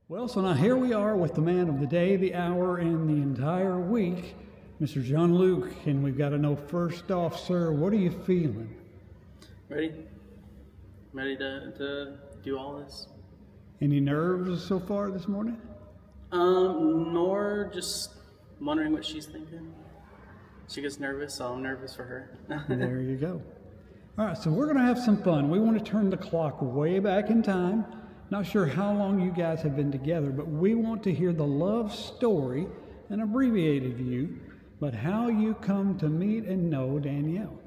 Well, so now here we are with the man of the day, the hour, and the entire week, Mr. JeanLuc, and we've got to know first off, sir, what are you feeling? Ready? Ready to do all this? Any nerves so far this morning? Nor just wondering what she's thinking. She gets nervous, so I'm nervous for her. There you go. All right, so we're going to have some fun. We want to turn the clock way back in time. Not sure how long you guys have been together, but we want to hear the love story, an abbreviated view, but how you come to meet and know Danielle.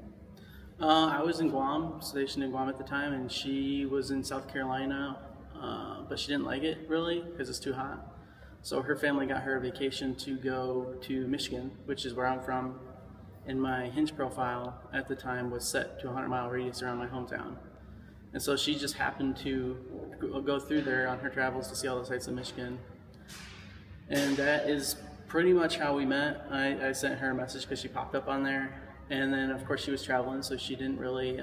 I was in Guam, stationed in Guam at the time, and she was in South Carolina, but she didn't like it really because it's too hot. So her family got her a vacation to go to Michigan, which is where I'm from, and my Hinge profile at the time was set to a 100-mile radius around my hometown. And so she just happened to go through there on her travels to see all the sights of Michigan. And that is pretty much how we met. I sent her a message because she popped up on there. And then, of course, she was traveling, so she didn't really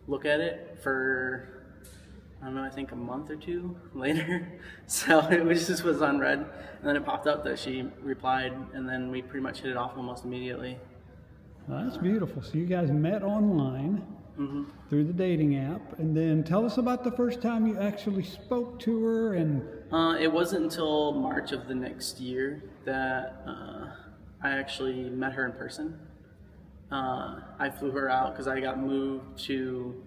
look at it for, I don't know, I think a month or two later. So it just was unread. And then it popped up that she replied, and then we pretty much hit it off almost immediately. Well, that's beautiful. So you guys met online. Mm-hmm. Through the dating app, and then tell us about the first time you actually spoke to her. And it wasn't until March of the next year that I actually met her in person. I flew her out because I got moved to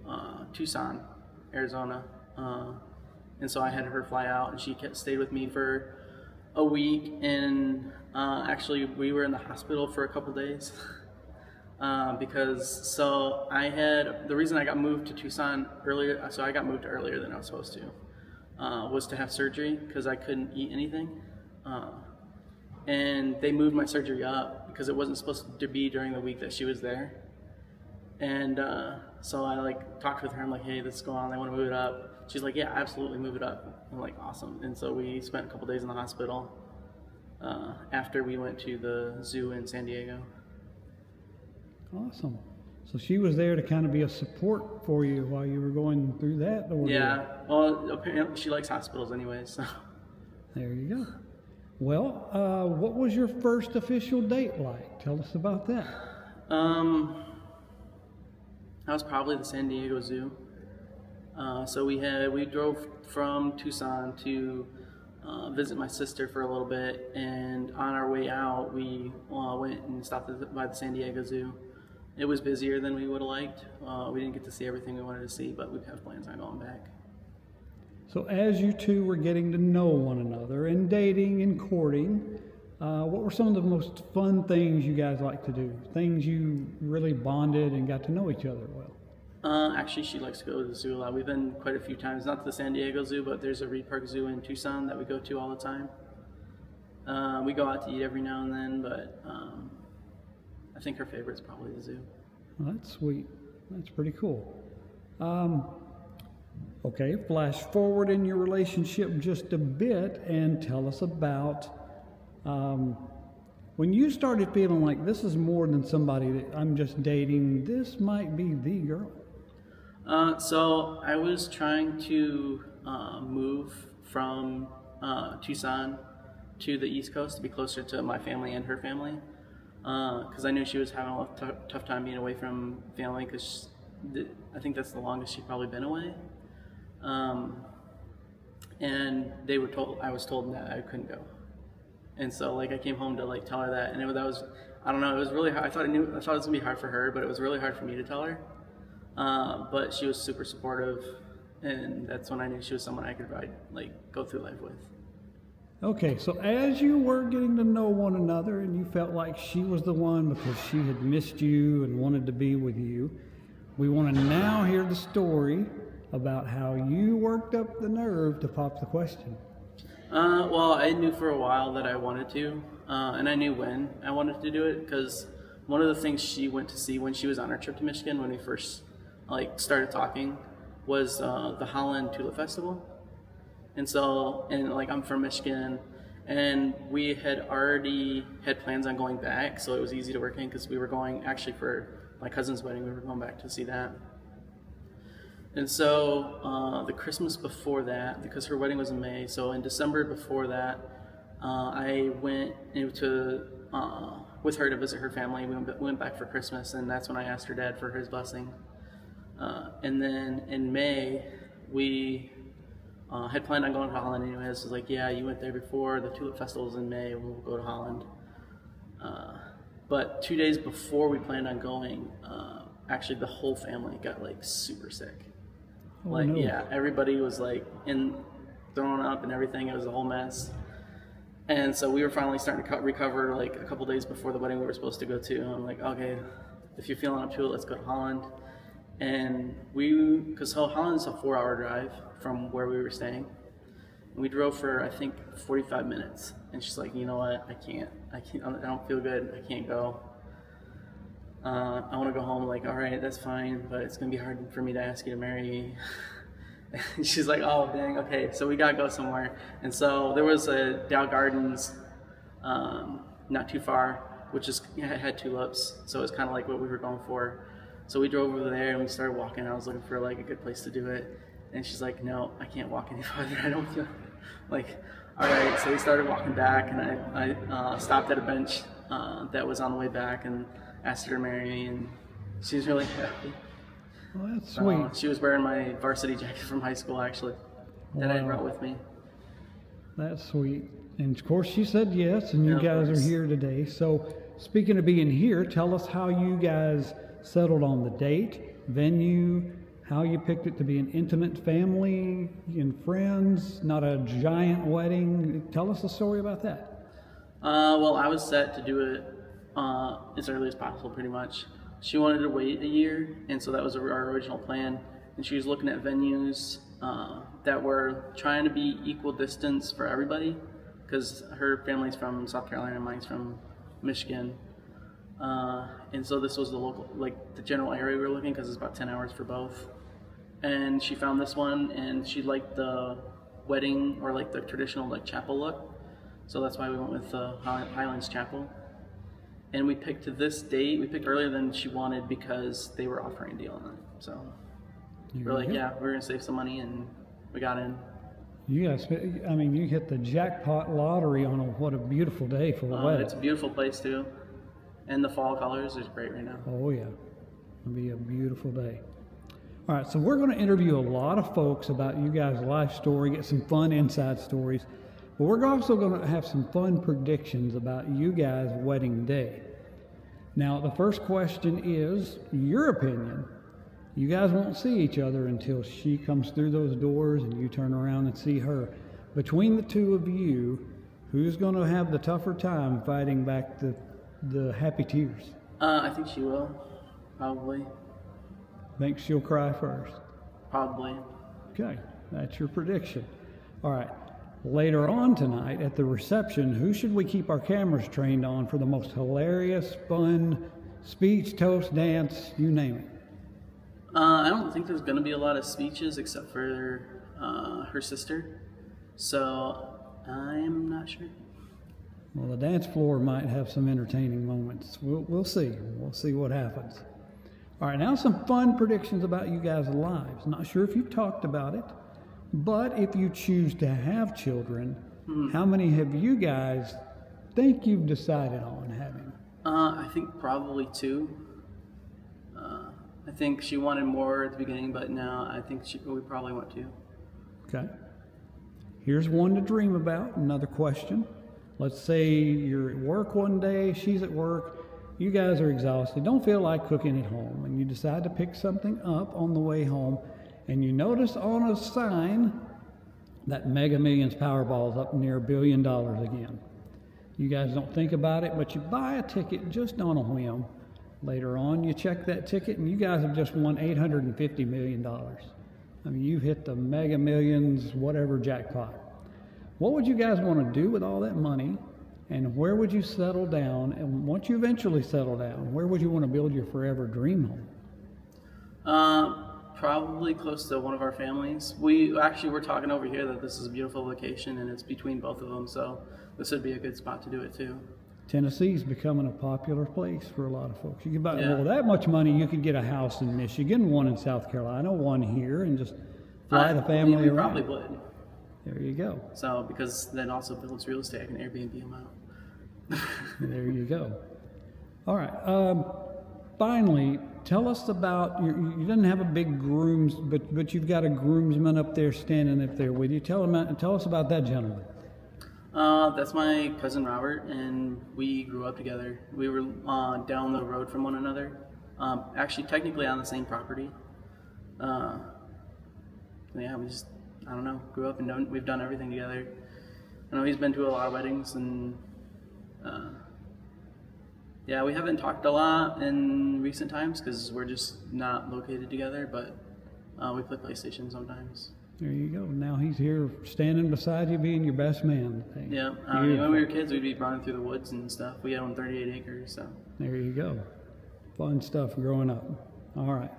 Tucson, Arizona, and so I had her fly out, and she stayed with me for a week, and actually we were in the hospital for a couple days. Because the reason I got moved to Tucson earlier, so I got moved earlier than I was supposed to, was to have surgery because I couldn't eat anything. And they moved my surgery up because it wasn't supposed to be during the week that she was there. And so I talked with her, I'm like, hey, this is going on, they want to move it up. She's like, yeah, absolutely, move it up. I'm like, awesome. And so we spent a couple days in the hospital after we went to the zoo in San Diego. Awesome. So she was there to kind of be a support for you while you were going through that? Yeah. Well, apparently she likes hospitals anyway, so. There you go. Well, what was your first official date like? Tell us about that. That was probably the San Diego Zoo. So we drove from Tucson to visit my sister for a little bit, and on our way out, we went and stopped by the San Diego Zoo. It was busier than we would have liked. We didn't get to see everything we wanted to see, but we have plans on going back. So as you two were getting to know one another and dating and courting, what were some of the most fun things you guys like to do? Things you really bonded and got to know each other well? Actually, she likes to go to the zoo a lot. We've been quite a few times, not to the San Diego Zoo, but there's a Reed Park Zoo in Tucson that we go to all the time. We go out to eat every now and then, but I think her favorite's probably the zoo. Well, that's sweet. That's pretty cool. Okay, flash forward in your relationship just a bit and tell us about when you started feeling like this is more than somebody that I'm just dating, this might be the girl. So I was trying to move from Tucson to the East Coast to be closer to my family and her family. Because I knew she was having a tough time being away from family, because I think that's the longest she'd probably been away. And I was told that I couldn't go. And so I came home to tell her that, and that was, I don't know, it was really hard. I thought it was gonna be hard for her, but it was really hard for me to tell her. But she was super supportive, and that's when I knew she was someone I could go through life with. Okay, so as you were getting to know one another and you felt like she was the one because she had missed you and wanted to be with you, we want to now hear the story about how you worked up the nerve to pop the question. Well, I knew for a while that I wanted to, and I knew when I wanted to do it, because one of the things she went to see when she was on her trip to Michigan, when we first started talking, was the Holland Tulip Festival. And so, I'm from Michigan, and we had already had plans on going back, so it was easy to work in because we were going, actually for my cousin's wedding, we were going back to see that. And so the Christmas before that, because her wedding was in May, so in December before that, I went into with her to visit her family. We went back for Christmas, and that's when I asked her dad for his blessing. And then in May, we had planned on going to Holland anyways. It was like, yeah, you went there before. The Tulip Festival's in May. We'll go to Holland. But 2 days before we planned on going, actually the whole family got like super sick. Oh, like, no. yeah, everybody was like throwing up and everything. It was a whole mess. And so we were finally starting to recover like a couple days before the wedding we were supposed to go to. And I'm like, okay, if you're feeling up to it, let's go to Holland. And because Holland's a 4-hour drive from where we were staying. And we drove for, I think, 45 minutes. And she's like, you know what, I can't, I don't feel good, I can't go. I want to go home. Like, all right, that's fine, but it's going to be hard for me to ask you to marry me. And she's like, oh, dang, okay, so we got to go somewhere. And so there was a Dow Gardens not too far, which had tulips, so it's kind of like what we were going for. So we drove over there and we started walking. I was looking for like a good place to do it. And she's like, no, I can't walk any farther. I don't feel like, all right. So we started walking back, and I stopped at a bench that was on the way back and asked her to marry me, and she was really happy. Well, that's sweet. She was wearing my varsity jacket from high school, actually, that I brought with me. That's sweet. And of course she said yes, and you Yeah, guys of course. are here today. So speaking of being here, tell us how you guys settled on the date, venue, how you picked it to be an intimate family and friends, not a giant wedding. Tell us a story about that. Well, I was set to do it as early as possible, pretty much. She wanted to wait a year, and so that was our original plan. And she was looking at venues that were trying to be equal distance for everybody, because her family's from South Carolina, mine's from Michigan. And so this was the local, like the general area we were looking, because it's about 10 hours for both. And she found this one, and she liked the wedding, or like the traditional like chapel look. So that's why we went with Highlands Chapel. And we picked this date. We picked earlier than she wanted because they were offering a deal on it. So we're like, yeah, we're gonna save some money, and we got in. You guys, I mean, you hit the jackpot lottery on what a beautiful day for a wedding. It's a beautiful place too, and the fall colors is great right now. Oh yeah, it'll be a beautiful day. All right, so we're going to interview a lot of folks about you guys' life story, get some fun inside stories, but we're also going to have some fun predictions about you guys' wedding day. Now, the first question is your opinion. You guys won't see each other until she comes through those doors and you turn around and see her. Between the two of you, who's going to have the tougher time fighting back the happy tears? I think she will, probably. Think she'll cry first? Probably. Okay, that's your prediction. All right, later on tonight at the reception, who should we keep our cameras trained on for the most hilarious, fun speech, toast, dance, you name it? I don't think there's going to be a lot of speeches except for her sister. So I'm not sure. Well, the dance floor might have some entertaining moments. We'll see. We'll see what happens. All right, now some fun predictions about you guys' lives. Not sure if you've talked about it, but if you choose to have children, how many have you guys think you've decided on having? I think probably 2. I think she wanted more at the beginning, but now I think we probably want 2. Okay. Here's one to dream about. Another question. Let's say you're at work one day, she's at work, you guys are exhausted, don't feel like cooking at home, and you decide to pick something up on the way home, and you notice on a sign that Mega Millions Powerball is up near $1 billion again. You guys don't think about it, but you buy a ticket just on a whim. Later on, you check that ticket, and you guys have just won $850 million. I mean, you hit the Mega Millions, whatever jackpot. What would you guys want to do with all that money, and where would you settle down? And once you eventually settle down, where would you want to build your forever dream home? Probably close to one of our families. We're talking over here that this is a beautiful location, and it's between both of them, so this would be a good spot to do it too. Tennessee's becoming a popular place for a lot of folks. You get about Yeah. well, that much money, you could get a house in Michigan, one in South Carolina, one here, and just fly the family we around. probably would. There you go. So, because then also builds real estate, I can Airbnb them out. There you go. All right. Finally, tell us about you didn't have a big grooms, but you've got a groomsman up there standing up there with you. Tell us about that gentleman. That's my cousin Robert, and we grew up together. We were down the road from one another. Actually, technically on the same property. Yeah, we just, I don't know, grew up and we've done everything together. I know he's been to a lot of weddings, and yeah, we haven't talked a lot in recent times because we're just not located together, but we play PlayStation sometimes. There you go. Now he's here standing beside you, being your best man. Yeah, when we were kids, we'd be running through the woods and stuff. We own 38 acres, so. There you go. Fun stuff growing up. All right.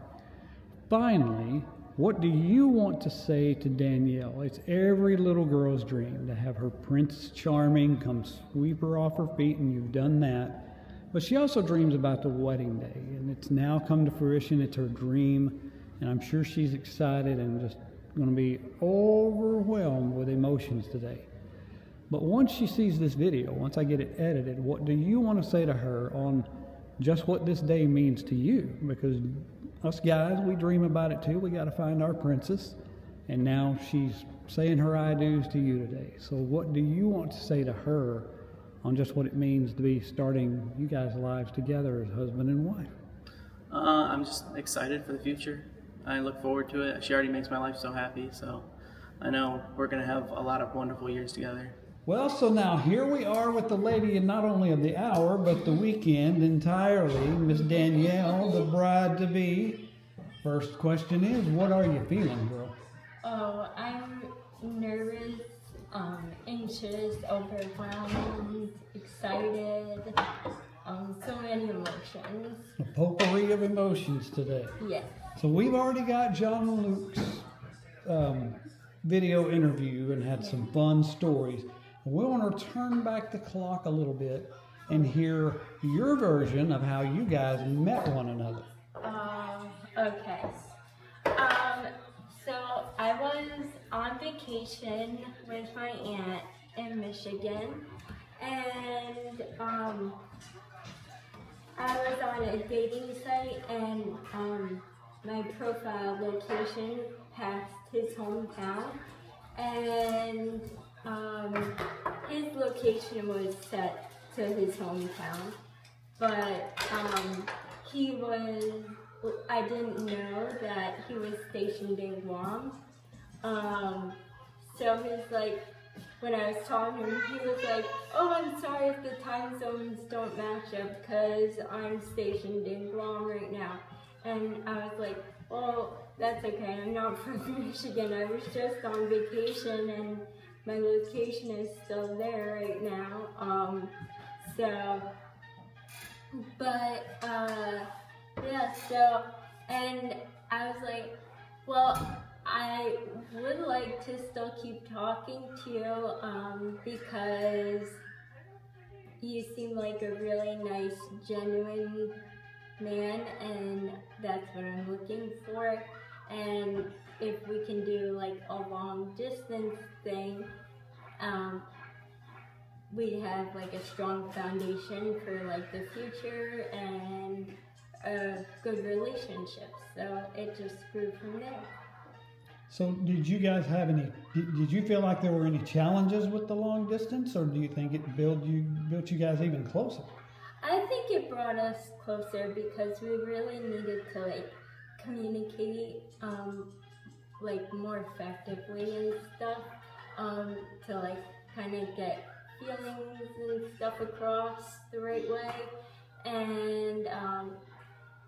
Finally, what do you want to say to Danielle? It's every little girl's dream to have her Prince Charming come sweep her off her feet, and you've done that. But she also dreams about the wedding day, and it's now come to fruition. It's her dream, and I'm sure she's excited and just going to be overwhelmed with emotions today. But once she sees this video, once I get it edited, what do you want to say to her on just what this day means to you? Because us guys, we dream about it too. We got to find our princess, and now she's saying her I do's to you today. So what do you want to say to her on just what it means to be starting you guys' lives together as husband and wife? I'm just excited for the future. I look forward to it. She already makes my life so happy, so I know we're going to have a lot of wonderful years together. Well, so now here we are with the lady, and not only of the hour, but the weekend entirely, Miss Danielle, the bride-to-be. First question is, what are you feeling, girl? Oh, I'm nervous, anxious, overwhelmed, excited, so many emotions. A potpourri of emotions today. Yes. So we've already got JeanLuc's video interview and had some fun stories. We want to turn back the clock a little bit and hear your version of how you guys met one another. Okay. So I was on vacation with my aunt in Michigan, and I was on a dating site, and my profile location passed his hometown, and his location was set to his hometown, but I didn't know that he was stationed in Guam. So he's like, when I was talking to him, he was like, oh, I'm sorry if the time zones don't match up because I'm stationed in Guam right now. And I was like, well, that's okay, I'm not from Michigan, I was just on vacation and my location is still there right now. And I was like, well, I would like to still keep talking to you because you seem like a really nice, genuine man, and that's what I'm looking for. And if we can do like a long distance thing, we'd have like a strong foundation for like the future and a good relationship. So it just grew from there. So did you guys have did you feel like there were any challenges with the long distance, or do you think it built you guys even closer? I think it brought us closer because we really needed to like communicate like more effectively and stuff, to like kind of get feelings and stuff across the right way. And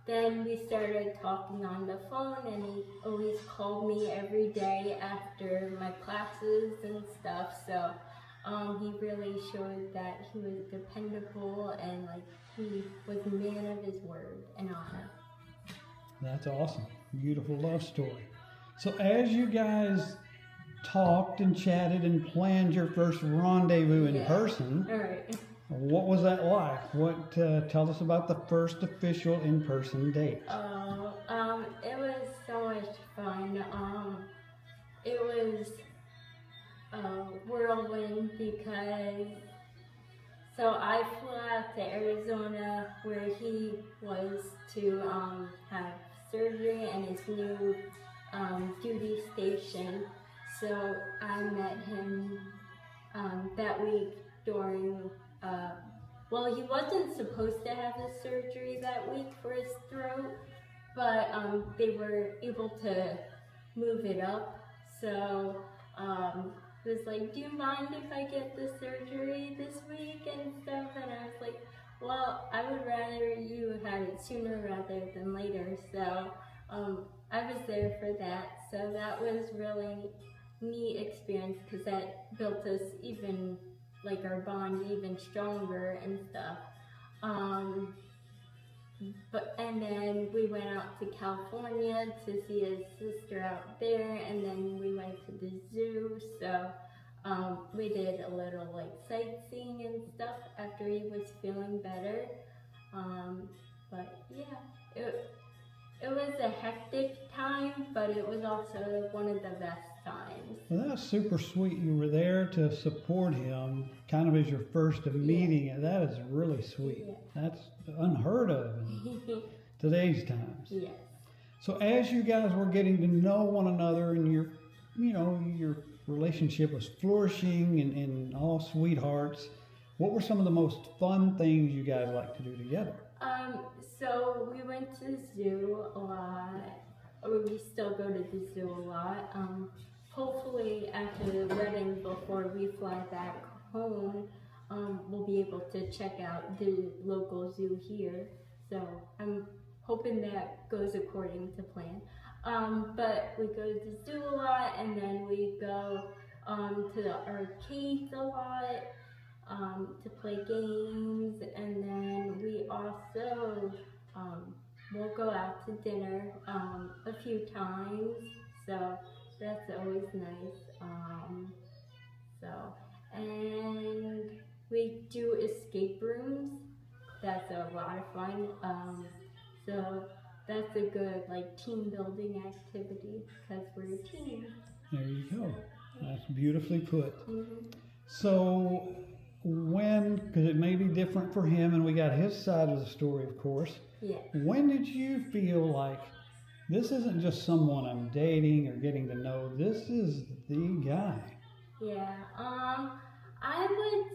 then we started talking on the phone, and he always called me every day after my classes and stuff. So he really showed that he was dependable and like he was a man of his word and honor. That's awesome. Beautiful love story. So as you guys talked and chatted and planned your first rendezvous in person, All right. What was that like? Tell us about the first official in-person date. It was so much fun. It was a whirlwind because I flew out to Arizona where he was to have surgery and his new duty station. So I met him that week during, he wasn't supposed to have the surgery that week for his throat, but they were able to move it up. So it was like, do you mind if I get the surgery this week and stuff? And I was like, well, I would rather you had it sooner rather than later. So I was there for that. So that was really neat experience because that built us even, like our bond even stronger and stuff. And then we went out to California to see his sister out there, and then we went to the zoo. So we did a little like sightseeing and stuff after he was feeling better. But yeah, it was a hectic time, but it was also one of the best times. Well, that's super sweet. You were there to support him, kind of as your first meeting, and that is really sweet. Yeah. That's unheard of in today's times. Yes. So as you guys were getting to know one another and your relationship was flourishing and all sweethearts, what were some of the most fun things you guys like to do together? So we went to the zoo a lot. We still go to the zoo a lot. Hopefully after the wedding, before we fly back home, we'll be able to check out the local zoo here. So I'm hoping that goes according to plan. But we go to the zoo a lot, and then we go to the arcades a lot to play games, and then we also we'll go out to dinner a few times. So that's always nice. And we do escape rooms. That's a lot of fun. So that's a good like team building activity because we're a team. There you go. That's beautifully put. Mm-hmm. So because it may be different for him, and we got his side of the story, of course. Yeah. When did you feel like this isn't just someone I'm dating or getting to know, this is the guy? Yeah. I would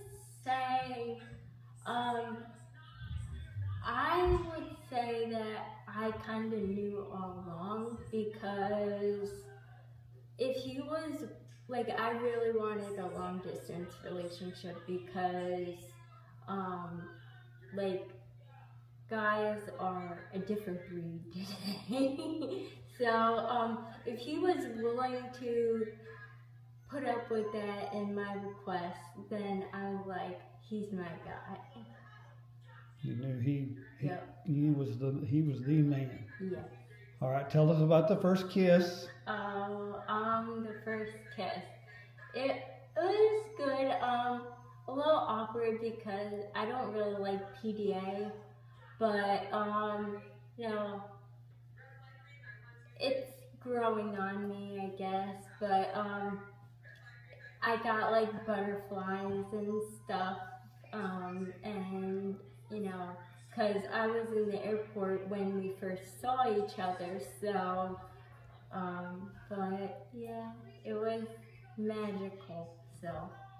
say that I kind of knew all along, because if he was like, I really wanted a long distance relationship because like guys are a different breed today. So if he was willing to put up with that and my request, then I was like, he's my guy. You knew he was the man. Yes. All right, tell us about the first kiss. The first kiss. It was good. A little awkward because I don't really like PDA, but it's growing on me, I guess. But I got like butterflies and stuff, and because I was in the airport when we first saw each other, so but yeah, it was magical.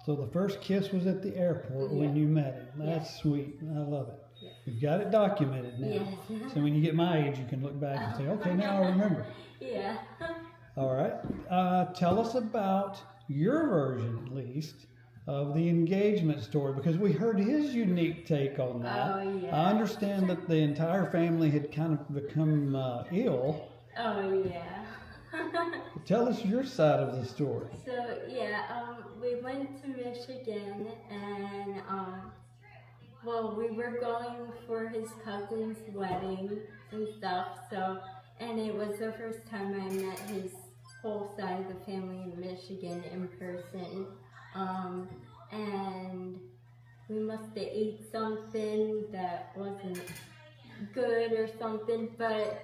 So the first kiss was at the airport when you met him. That's sweet. I love it. Yeah. You've got it documented now. Yes. So when you get my age, you can look back and say, okay, now I remember. Yeah. All right. Tell us about your version, at least, of the engagement story, because we heard his unique take on that. Oh, yeah. I understand that the entire family had kind of become ill. Oh, yeah. Tell us your side of the story. So, yeah, we went to Michigan, and, we were going for his cousin's wedding and stuff, and it was the first time I met his whole side of the family in Michigan in person, and we must have ate something that wasn't good or something, but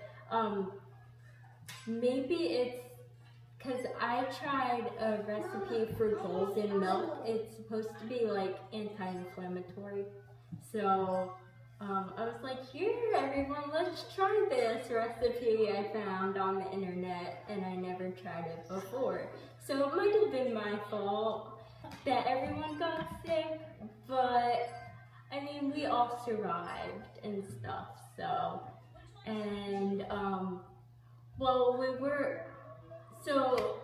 maybe it's because I tried a recipe for golden milk. It's supposed to be like anti-inflammatory. So I was like, here everyone, let's try this recipe I found on the internet, and I never tried it before. So it might have been my fault that everyone got sick, but I mean, we all survived and stuff, so, and, well, so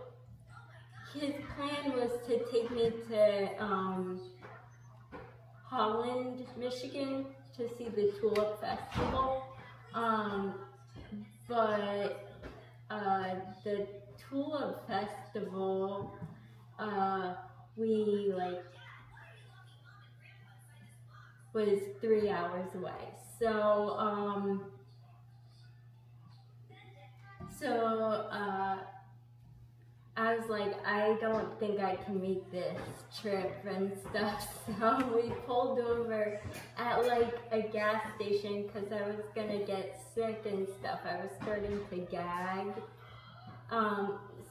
his plan was to take me to, Holland, Michigan, to see the Tulip Festival, but, the Tulip Festival, we, like, was 3 hours away. So, I was like, I don't think I can make this trip and stuff. So we pulled over at like a gas station because I was gonna get sick and stuff. I was starting to gag.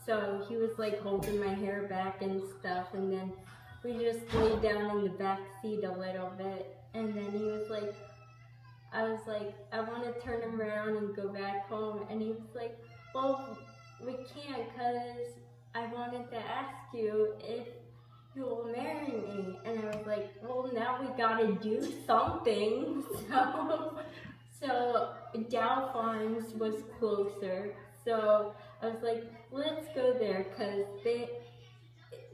So he was like holding my hair back and stuff, and then we just laid down in the back seat a little bit, and then he was like, I was like, I want to turn around and go back home, and he was like, well, we can't because I wanted to ask you if you will marry me. And I was like, well, now we gotta do something. So Dow Farms was closer, so I was like, let's go there, because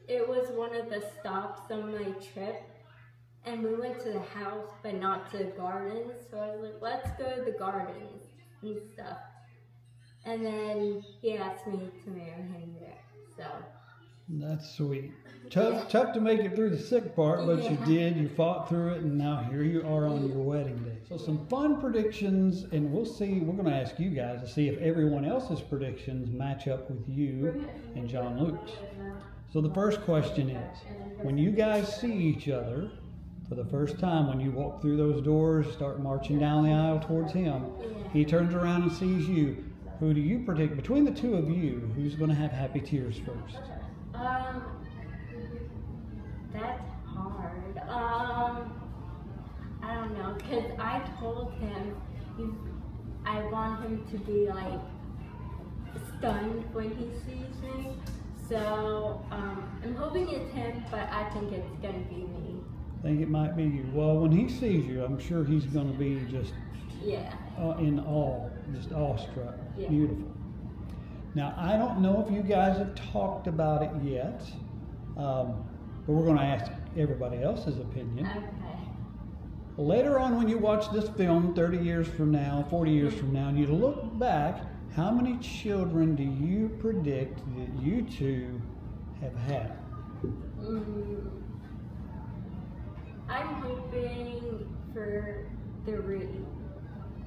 it was one of the stops on my trip, and we went to the house but not to the gardens. So I was like, let's go to the gardens and stuff. And then he asked me to marry him there. So That's sweet. Tough to make it through the sick part, but you did. You fought through it, and now here you are on your wedding day. So some fun predictions, and we'll see. We're going to ask you guys to see if everyone else's predictions match up with you and JeanLuc's. So the first question is, when you guys see each other for the first time, when you walk through those doors, start marching down the aisle towards him, he turns around and sees you. Who do you predict, between the two of you, who's going to have happy tears first? That's hard. I don't know, because I told him I want him to be like stunned when he sees me. So I'm hoping it's him, but I think it's gonna be me. Think it might be you. Well, when he sees you, I'm sure he's going to be just in awe, just awestruck. Yeah. Beautiful. Now, I don't know if you guys have talked about it yet, but we're going to ask everybody else's opinion. Okay. Later on, when you watch this film 30 years from now, 40 years from now, and you look back, how many children do you predict that you two have had? I'm hoping for 3,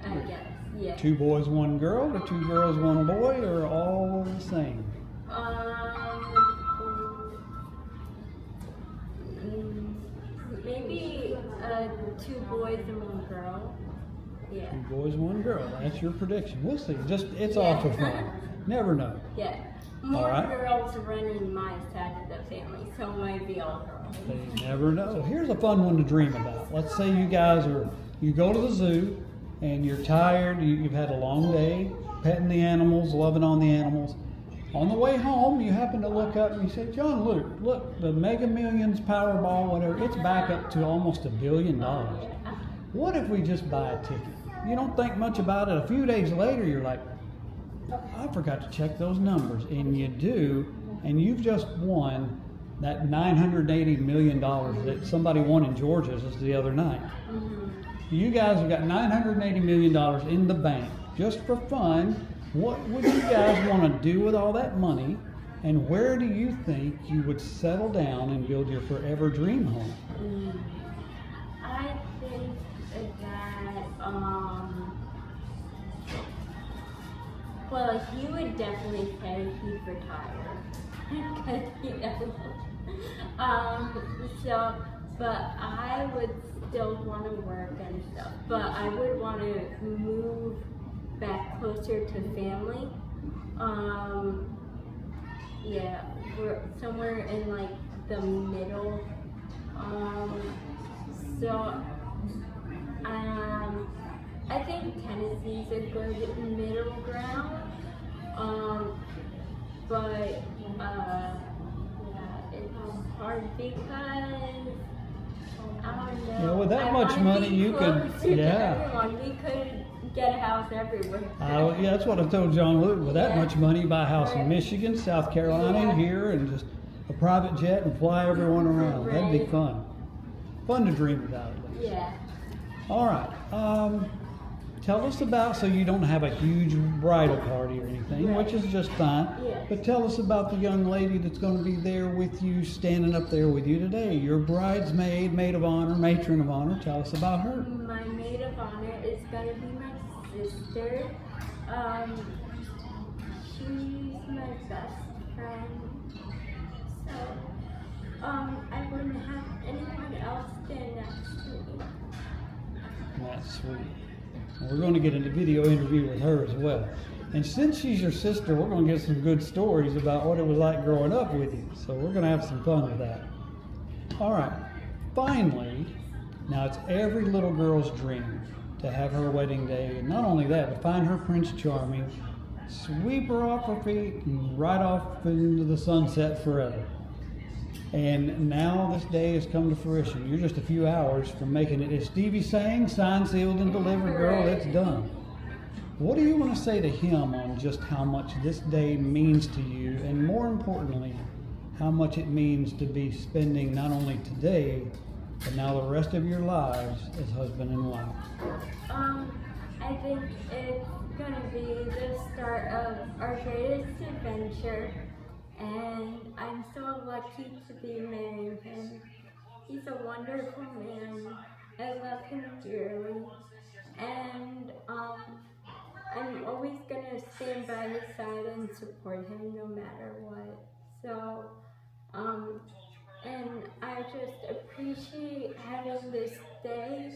I guess. Yeah. 2 boys, 1 girl, or 2 girls, 1 boy, or all the same? Maybe 2 boys and 1 girl. Yeah. 2 boys, 1 girl. That's your prediction. We'll see. It's all for fun. Never know. Yeah. More All right. girls running my side of the family, so it might be all girls. You never know. So here's a fun one to dream about. Let's say you guys you go to the zoo and you're tired, you've had a long day, petting the animals, loving on the animals. On the way home, you happen to look up and you say, JeanLuc, look, the Mega Millions, Powerball, whatever, it's back up to almost $1 billion. What if we just buy a ticket? You don't think much about it. A few days later, you're like, I forgot to check those numbers. And you do, and you've just won that $980 million that somebody won in Georgia just the other night. You guys have got $980 million in the bank just for fun. What would you guys want to do with all that money? And where do you think you would settle down and build your forever dream home? I think that, well, he would definitely say he'd retire. Because he doesn't. So but I would still want to work and stuff. But I would want to move back closer to family. Yeah, we're somewhere in like the middle. So I think Tennessee's a good middle ground. But yeah, it's hard because I don't know. Yeah, with that I much wanna money, be you can, closer to yeah. everyone. We could get a house everywhere. Yeah, that's what I told JeanLuc. With that Yeah. much money, buy a house in Right. Michigan, South Carolina, Yeah. here, and just a private jet and fly everyone around. That'd be Right. fun. Fun to dream about, at least. Yeah. All right. Tell us about, so you don't have a huge bridal party or anything, Right. which is just fine. Yeah. But tell us about the young lady that's going to be there with you, standing up there with you today. Your bridesmaid, maid of honor, matron of honor. Tell us about her. My maid of honor is gonna be my sister. She's my best friend. So, I wouldn't have anyone else stand next to me. That's sweet. And we're going to get a video interview with her as well. And since she's your sister, we're going to get some good stories about what it was like growing up with you. So we're going to have some fun with that. All right. Finally, now it's every little girl's dream to have her wedding day. And not only that, but find her Prince Charming, sweep her off her feet, and ride off into the sunset forever. And now this day has come to fruition. You're just a few hours from making it. As Stevie sang, signed, sealed, and delivered, girl, it's done. What do you want to say to him on just how much this day means to you, and more importantly, how much it means to be spending not only today, but now the rest of your lives as husband and wife? I think it's gonna be the start of our greatest adventure. And I'm so lucky to be married him. He's a wonderful man. I love him dearly. And I'm always gonna stand by his side and support him no matter what. So, and I just appreciate having this day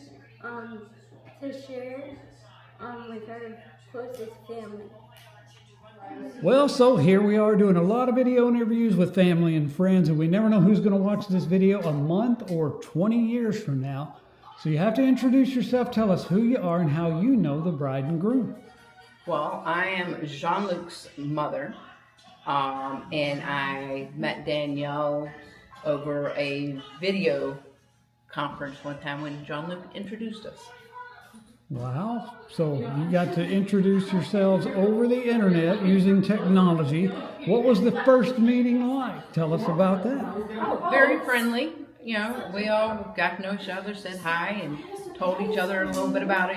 to share with our closest family. Well, so here we are doing a lot of video interviews with family and friends, and we never know who's going to watch this video a month or 20 years from now. So you have to introduce yourself, tell us who you are and how you know the bride and groom. Well, I am JeanLuc's mother, and I met Danielle over a video conference one time when JeanLuc introduced us. Wow. So you got to introduce yourselves over the internet using technology. What was the first meeting like? Tell us about that. Oh, very friendly. You know, we all got to know each other, said hi, and told each other a little bit about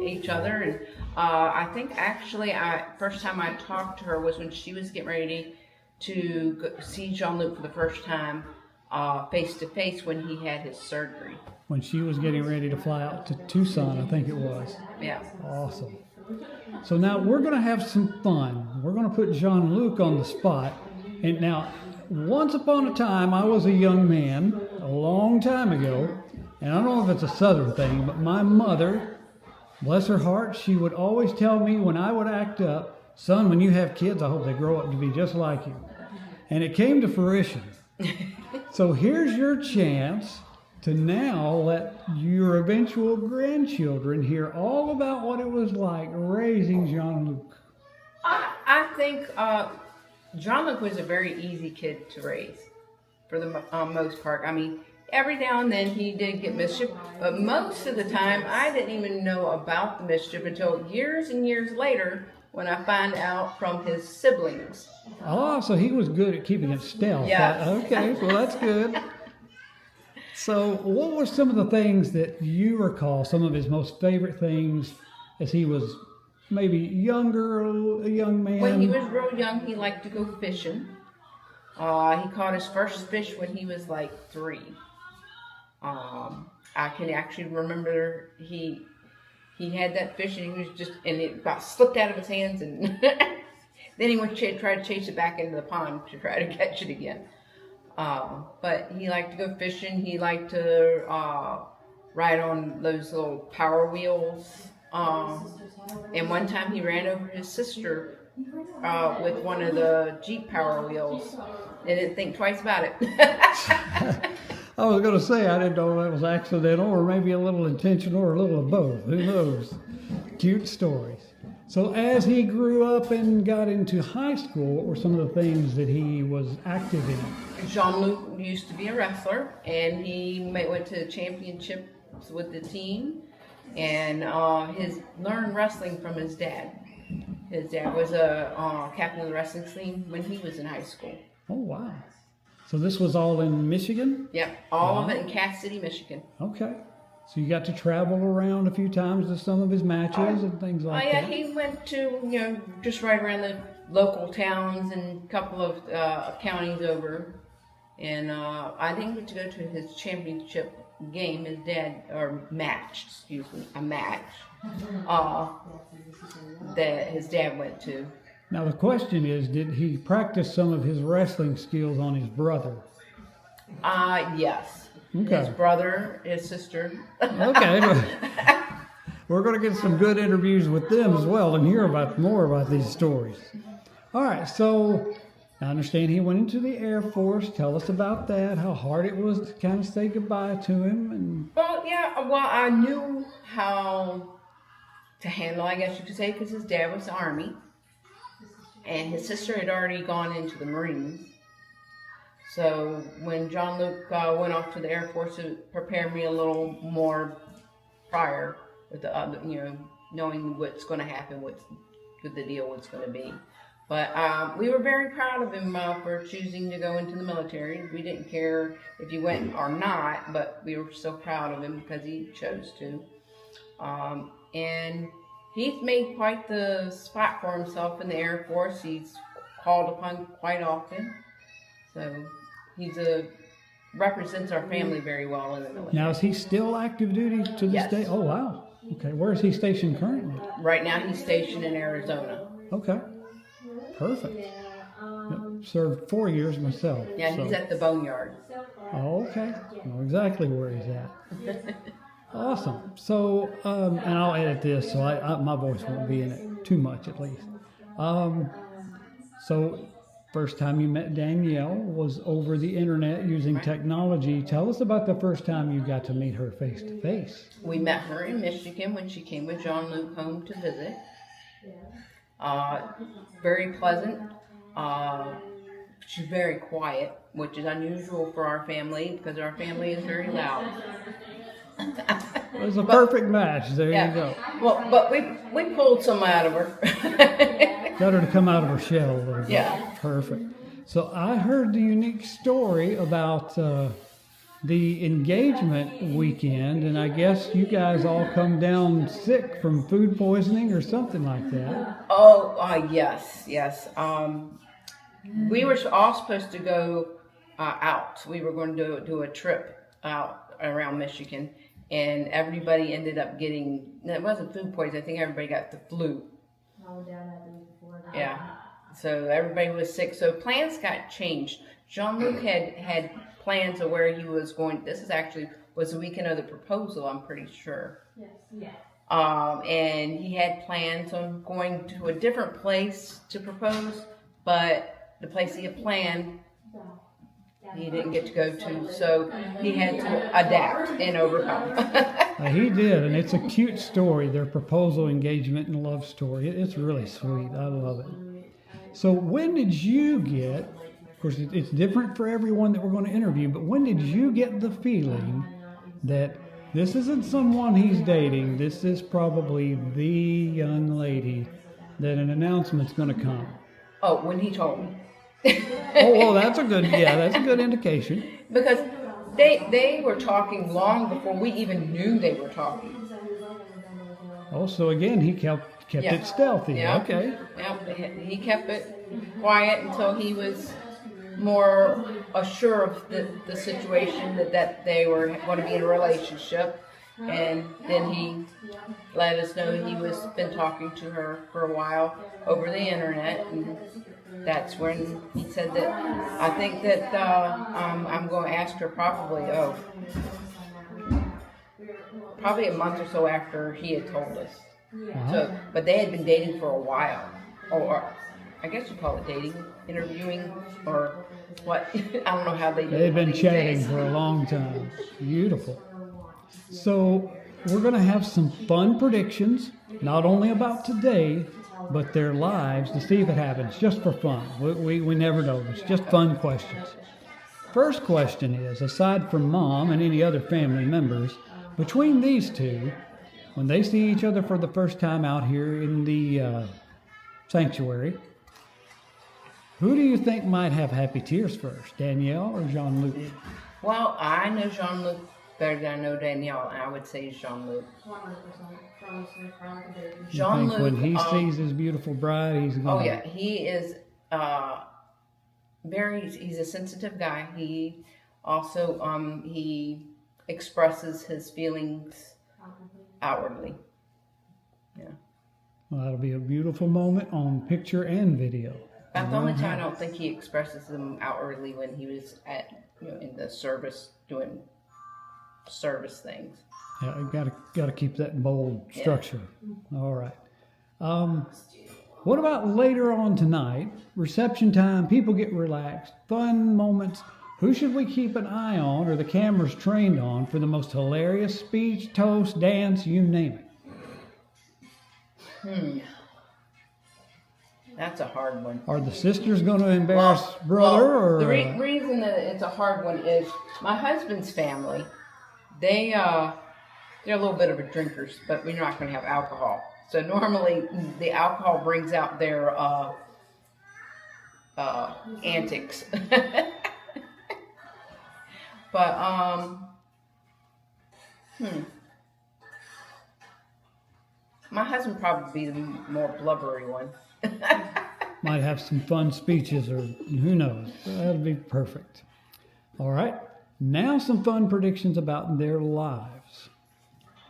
each other. And I think actually, first time I talked to her was when she was getting ready to see JeanLuc for the first time face to face when he had his surgery. When she was getting ready to fly out to Tucson, I think it was. Yeah. Awesome. So now we're going to have some fun. We're going to put JeanLuc on the spot. And now, once upon a time, I was a young man, a long time ago, and I don't know if it's a Southern thing, but my mother, bless her heart, she would always tell me when I would act up, son, when you have kids, I hope they grow up to be just like you. And it came to fruition. So here's your chance to now let your eventual grandchildren hear all about what it was like raising JeanLuc. I think JeanLuc was a very easy kid to raise, for the most part. I mean, every now and then he did get mischief, but most of the time I didn't even know about the mischief until years and years later when I find out from his siblings. Oh, so he was good at keeping it stealth. Yes. Okay, well that's good. So what were some of the things that you recall, some of his most favorite things as he was maybe younger, a young man? When he was real young, he liked to go fishing. He caught his first fish when he was like 3. I can actually remember he had that fish and it about slipped out of his hands, and then he went to try to chase it back into the pond to try to catch it again. But he liked to go fishing. He liked to ride on those little power wheels. And one time he ran over his sister with one of the Jeep power wheels and didn't think twice about it. I was going to say, I didn't know if that was accidental or maybe a little intentional or a little of both. Who knows? Cute stories. So as he grew up and got into high school, what were some of the things that he was active in? JeanLuc used to be a wrestler, and he went to championships with the team, and learned wrestling from his dad. His dad was a captain of the wrestling team when he was in high school. Oh, wow. So this was all in Michigan? Yep, all of it in Cass City, Michigan. Okay. So you got to travel around a few times to some of his matches and things like that? Oh, yeah, he went to, just right around the local towns and a couple of counties over. And I think he went to go to his championship game, a match that his dad went to. Now the question is, did he practice some of his wrestling skills on his brother? Yes. Okay. His brother, his sister. Okay. We're going to get some good interviews with them as well and hear more about these stories. All right, so I understand he went into the Air Force. Tell us about that, how hard it was to kind of say goodbye to him. Well, I knew how to handle, I guess you could say, because his dad was the Army. And his sister had already gone into the Marines. So when JeanLuc went off to the Air Force, it prepared me a little more prior with the other, knowing what's going to happen, what the deal was going to be. But we were very proud of him for choosing to go into the military. We didn't care if he went or not, but we were so proud of him because he chose to. And he's made quite the spot for himself in the Air Force. He's called upon quite often. So he represents our family very well in the military. Now, is he still active duty to this day? Oh, wow. Okay, where is he stationed currently? Right now he's stationed in Arizona. Okay, perfect. Yep. Served 4 years myself. Yeah, he's at the Boneyard. Oh, okay, I know exactly where he's at. Awesome. So, and I'll edit this so my voice won't be in it too much at least. So, first time you met Danielle was over the internet using technology. Tell us about the first time you got to meet her face to face. We met her in Michigan when she came with JeanLuc home to visit. Very pleasant. She's very quiet, which is unusual for our family because our family is very loud. It was a perfect match. There you go. Well, but we pulled some out of her. Got her to come out of her shell a little bit. Yeah. Perfect. So I heard the unique story about the engagement weekend, and I guess you guys all come down sick from food poisoning or something like that. Oh, yes. We were all supposed to go out. We were going to do a trip out around Michigan, and everybody ended up getting, it wasn't food poisoning, I think everybody got the flu. Yeah. So everybody was sick. So plans got changed. JeanLuc had plans of where he was going. This was the weekend of the proposal, I'm pretty sure. Yes. And he had plans on going to a different place to propose, but the place he had planned, he didn't get to go to. So he had to adapt and overcome. He did, and it's a cute story, their proposal, engagement, and love story. It's really sweet. I love it. So when did you get, of course it's different for everyone that we're going to interview, but when did you get the feeling that this isn't someone he's dating, this is probably the young lady that an announcement's going to come? Oh, when he told me. Oh, well, that's a good indication. Because they were talking long before we even knew they were talking. Oh, so again, he kept it stealthy. Yeah. Okay. Yeah, he kept it quiet until he was more assured of the situation that they were going to be in a relationship. And then he let us know he was been talking to her for a while over the internet. that's when he said that. I think that I'm going to ask her probably a month or so after he had told us. So, but they had been dating for a while, or I guess you call it dating, interviewing, or what? I don't know how they do it. They've been these chatting days. for a long time. Beautiful. So we're going to have some fun predictions, not only about today, but their lives, to see if it happens, just for fun. We never know. It's just fun questions. First question is, aside from Mom and any other family members, between these two, when they see each other for the first time out here in the sanctuary, who do you think might have happy tears first, Danielle or JeanLuc? Well, I know JeanLuc better than I know Danielle, and I would say JeanLuc. 100%. You think when he sees his beautiful bride, he's going to... Oh yeah, he is he's a sensitive guy. He also, he expresses his feelings outwardly. Yeah. Well, that'll be a beautiful moment on picture and video. About the only time I don't think he expresses them outwardly when he was at, in the service doing service things. Yeah, got to keep that bold structure. Yeah. All right. What about later on tonight? Reception time, people get relaxed, fun moments. Who should we keep an eye on, or the cameras trained on, for the most hilarious speech, toast, dance, you name it? That's a hard one. Are the sisters going to embarrass brother? Or the reason that it's a hard one is my husband's family. They're a little bit of a drinkers, but we're not going to have alcohol. So normally the alcohol brings out their antics. But my husband probably be the more blubbery one. might have some fun speeches, or who knows. That'll be perfect. All right. Now some fun predictions about their lives.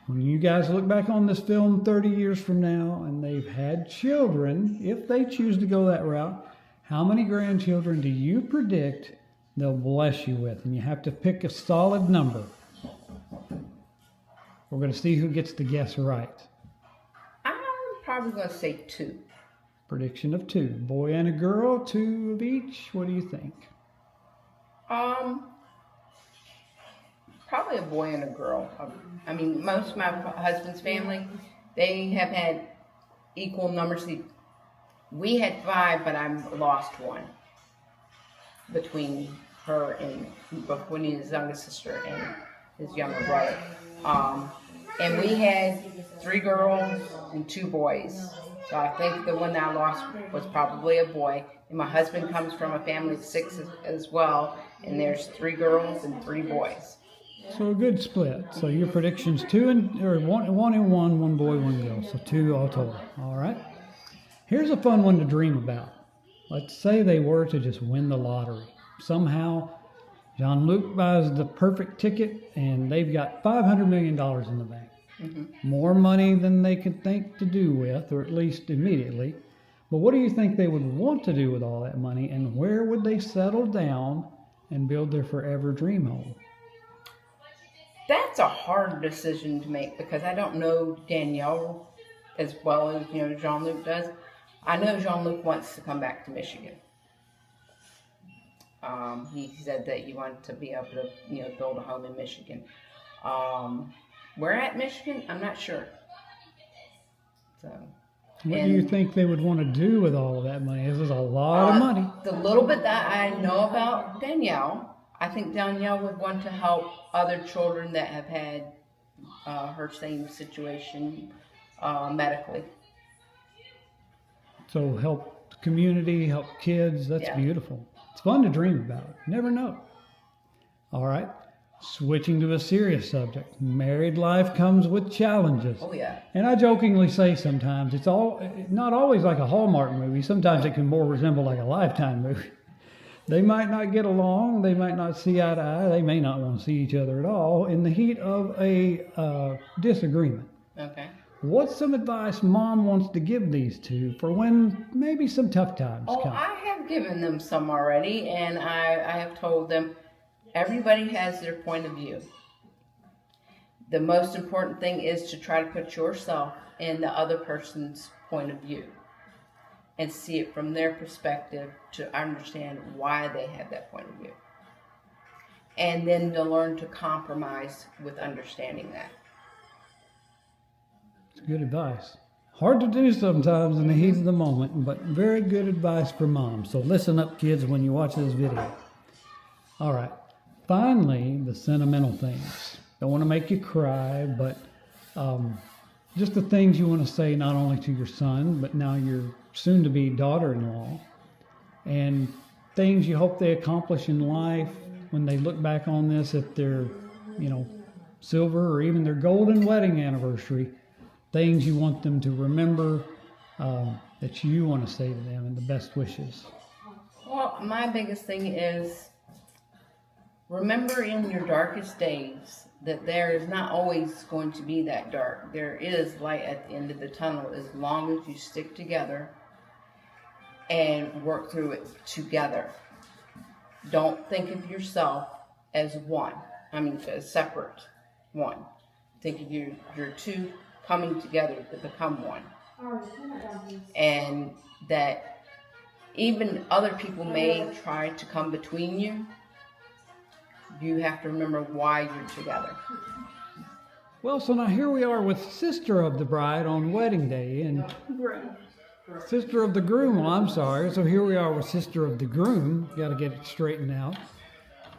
When you guys look back on this film 30 years from now and they've had children, if they choose to go that route, how many grandchildren do you predict they'll bless you with? And you have to pick a solid number. We're going to see who gets the guess right. I'm probably going to say 2. Prediction of 2. Boy and a girl, 2 of each. What do you think? Probably a boy and a girl. I mean, most of my husband's family, they have had equal numbers. We had 5, but I lost 1 between her and between his youngest sister and his younger brother. And we had 3 girls and 2 boys. So I think the one that I lost was probably a boy. And my husband comes from a family of 6 as well, and there's 3 girls and 3 boys. So a good split. So your predictions 2 and or 1 and 1 boy, 1 girl. So 2 all total. All right. Here's a fun one to dream about. Let's say they were to just win the lottery. Somehow, JeanLuc buys the perfect ticket, and they've got $500 million in the bank. Mm-hmm. More money than they could think to do with, or at least immediately. But what do you think they would want to do with all that money, and where would they settle down and build their forever dream home? That's a hard decision to make because I don't know Danielle as well as JeanLuc does. I know JeanLuc wants to come back to Michigan. He said that he wanted to be able to build a home in Michigan. Where at Michigan? I'm not sure. So. What do you think they would want to do with all of that money? This is a lot of money. The little bit that I know about Danielle, I think Danielle would want to help other children that have had her same situation medically. So help the community, help kids. That's beautiful. It's fun to dream about. Never know. All right. Switching to a serious subject. Married life comes with challenges. Oh, yeah. And I jokingly say sometimes it's not always like a Hallmark movie. Sometimes it can more resemble like a Lifetime movie. They might not get along. They might not see eye to eye. They may not want to see each other at all in the heat of a disagreement. Okay. What's some advice Mom wants to give these two for when maybe some tough times Oh, come? I have given them some already, and I have told them everybody has their point of view. The most important thing is to try to put yourself in the other person's point of view and see it from their perspective to understand why they have that point of view. And then to learn to compromise with understanding that. It's good advice. Hard to do sometimes in the heat of the moment, but very good advice for Mom. So listen up, kids, when you watch this video. All right. Finally, the sentimental things. Don't want to make you cry, but just the things you want to say not only to your son, but now your soon-to-be daughter-in-law, and things you hope they accomplish in life when they look back on this at their, silver or even their golden wedding anniversary. Things you want them to remember that you want to say to them, and the best wishes. Well, my biggest thing is remember in your darkest days that there is not always going to be that dark. There is light at the end of the tunnel as long as you stick together and work through it together. Don't think of yourself as one. As separate one. Think of your two coming together to become one. And that even other people may try to come between you. You have to remember why you're together. Well, so now here we are with sister of the bride on wedding day, and sister of the groom. Well, I'm sorry. So here we are with sister of the groom. Got to get it straightened out.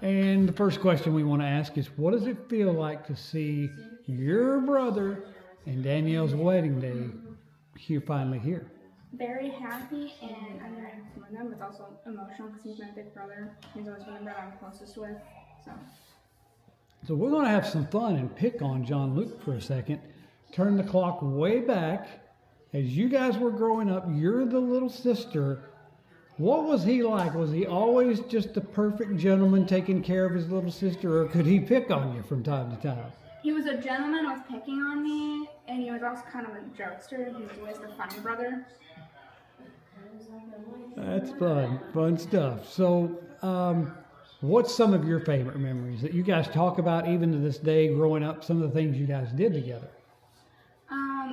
And the first question we want to ask is, what does it feel like to see your brother and Danielle's wedding day finally here? Very happy, and I'm very happy for them, but also emotional because he's my big brother. He's always been the brother I'm closest with. So we're going to have some fun and pick on JeanLuc for a second. Turn the clock way back. As you guys were growing up, you're the little sister. What was he like? Was he always just the perfect gentleman taking care of his little sister, or could he pick on you from time to time? he was a gentleman with picking on me, and he was also kind of a jokester. He was always the funny brother. That's fun stuff. So, what's some of your favorite memories that you guys talk about even to this day growing up, some of the things you guys did together?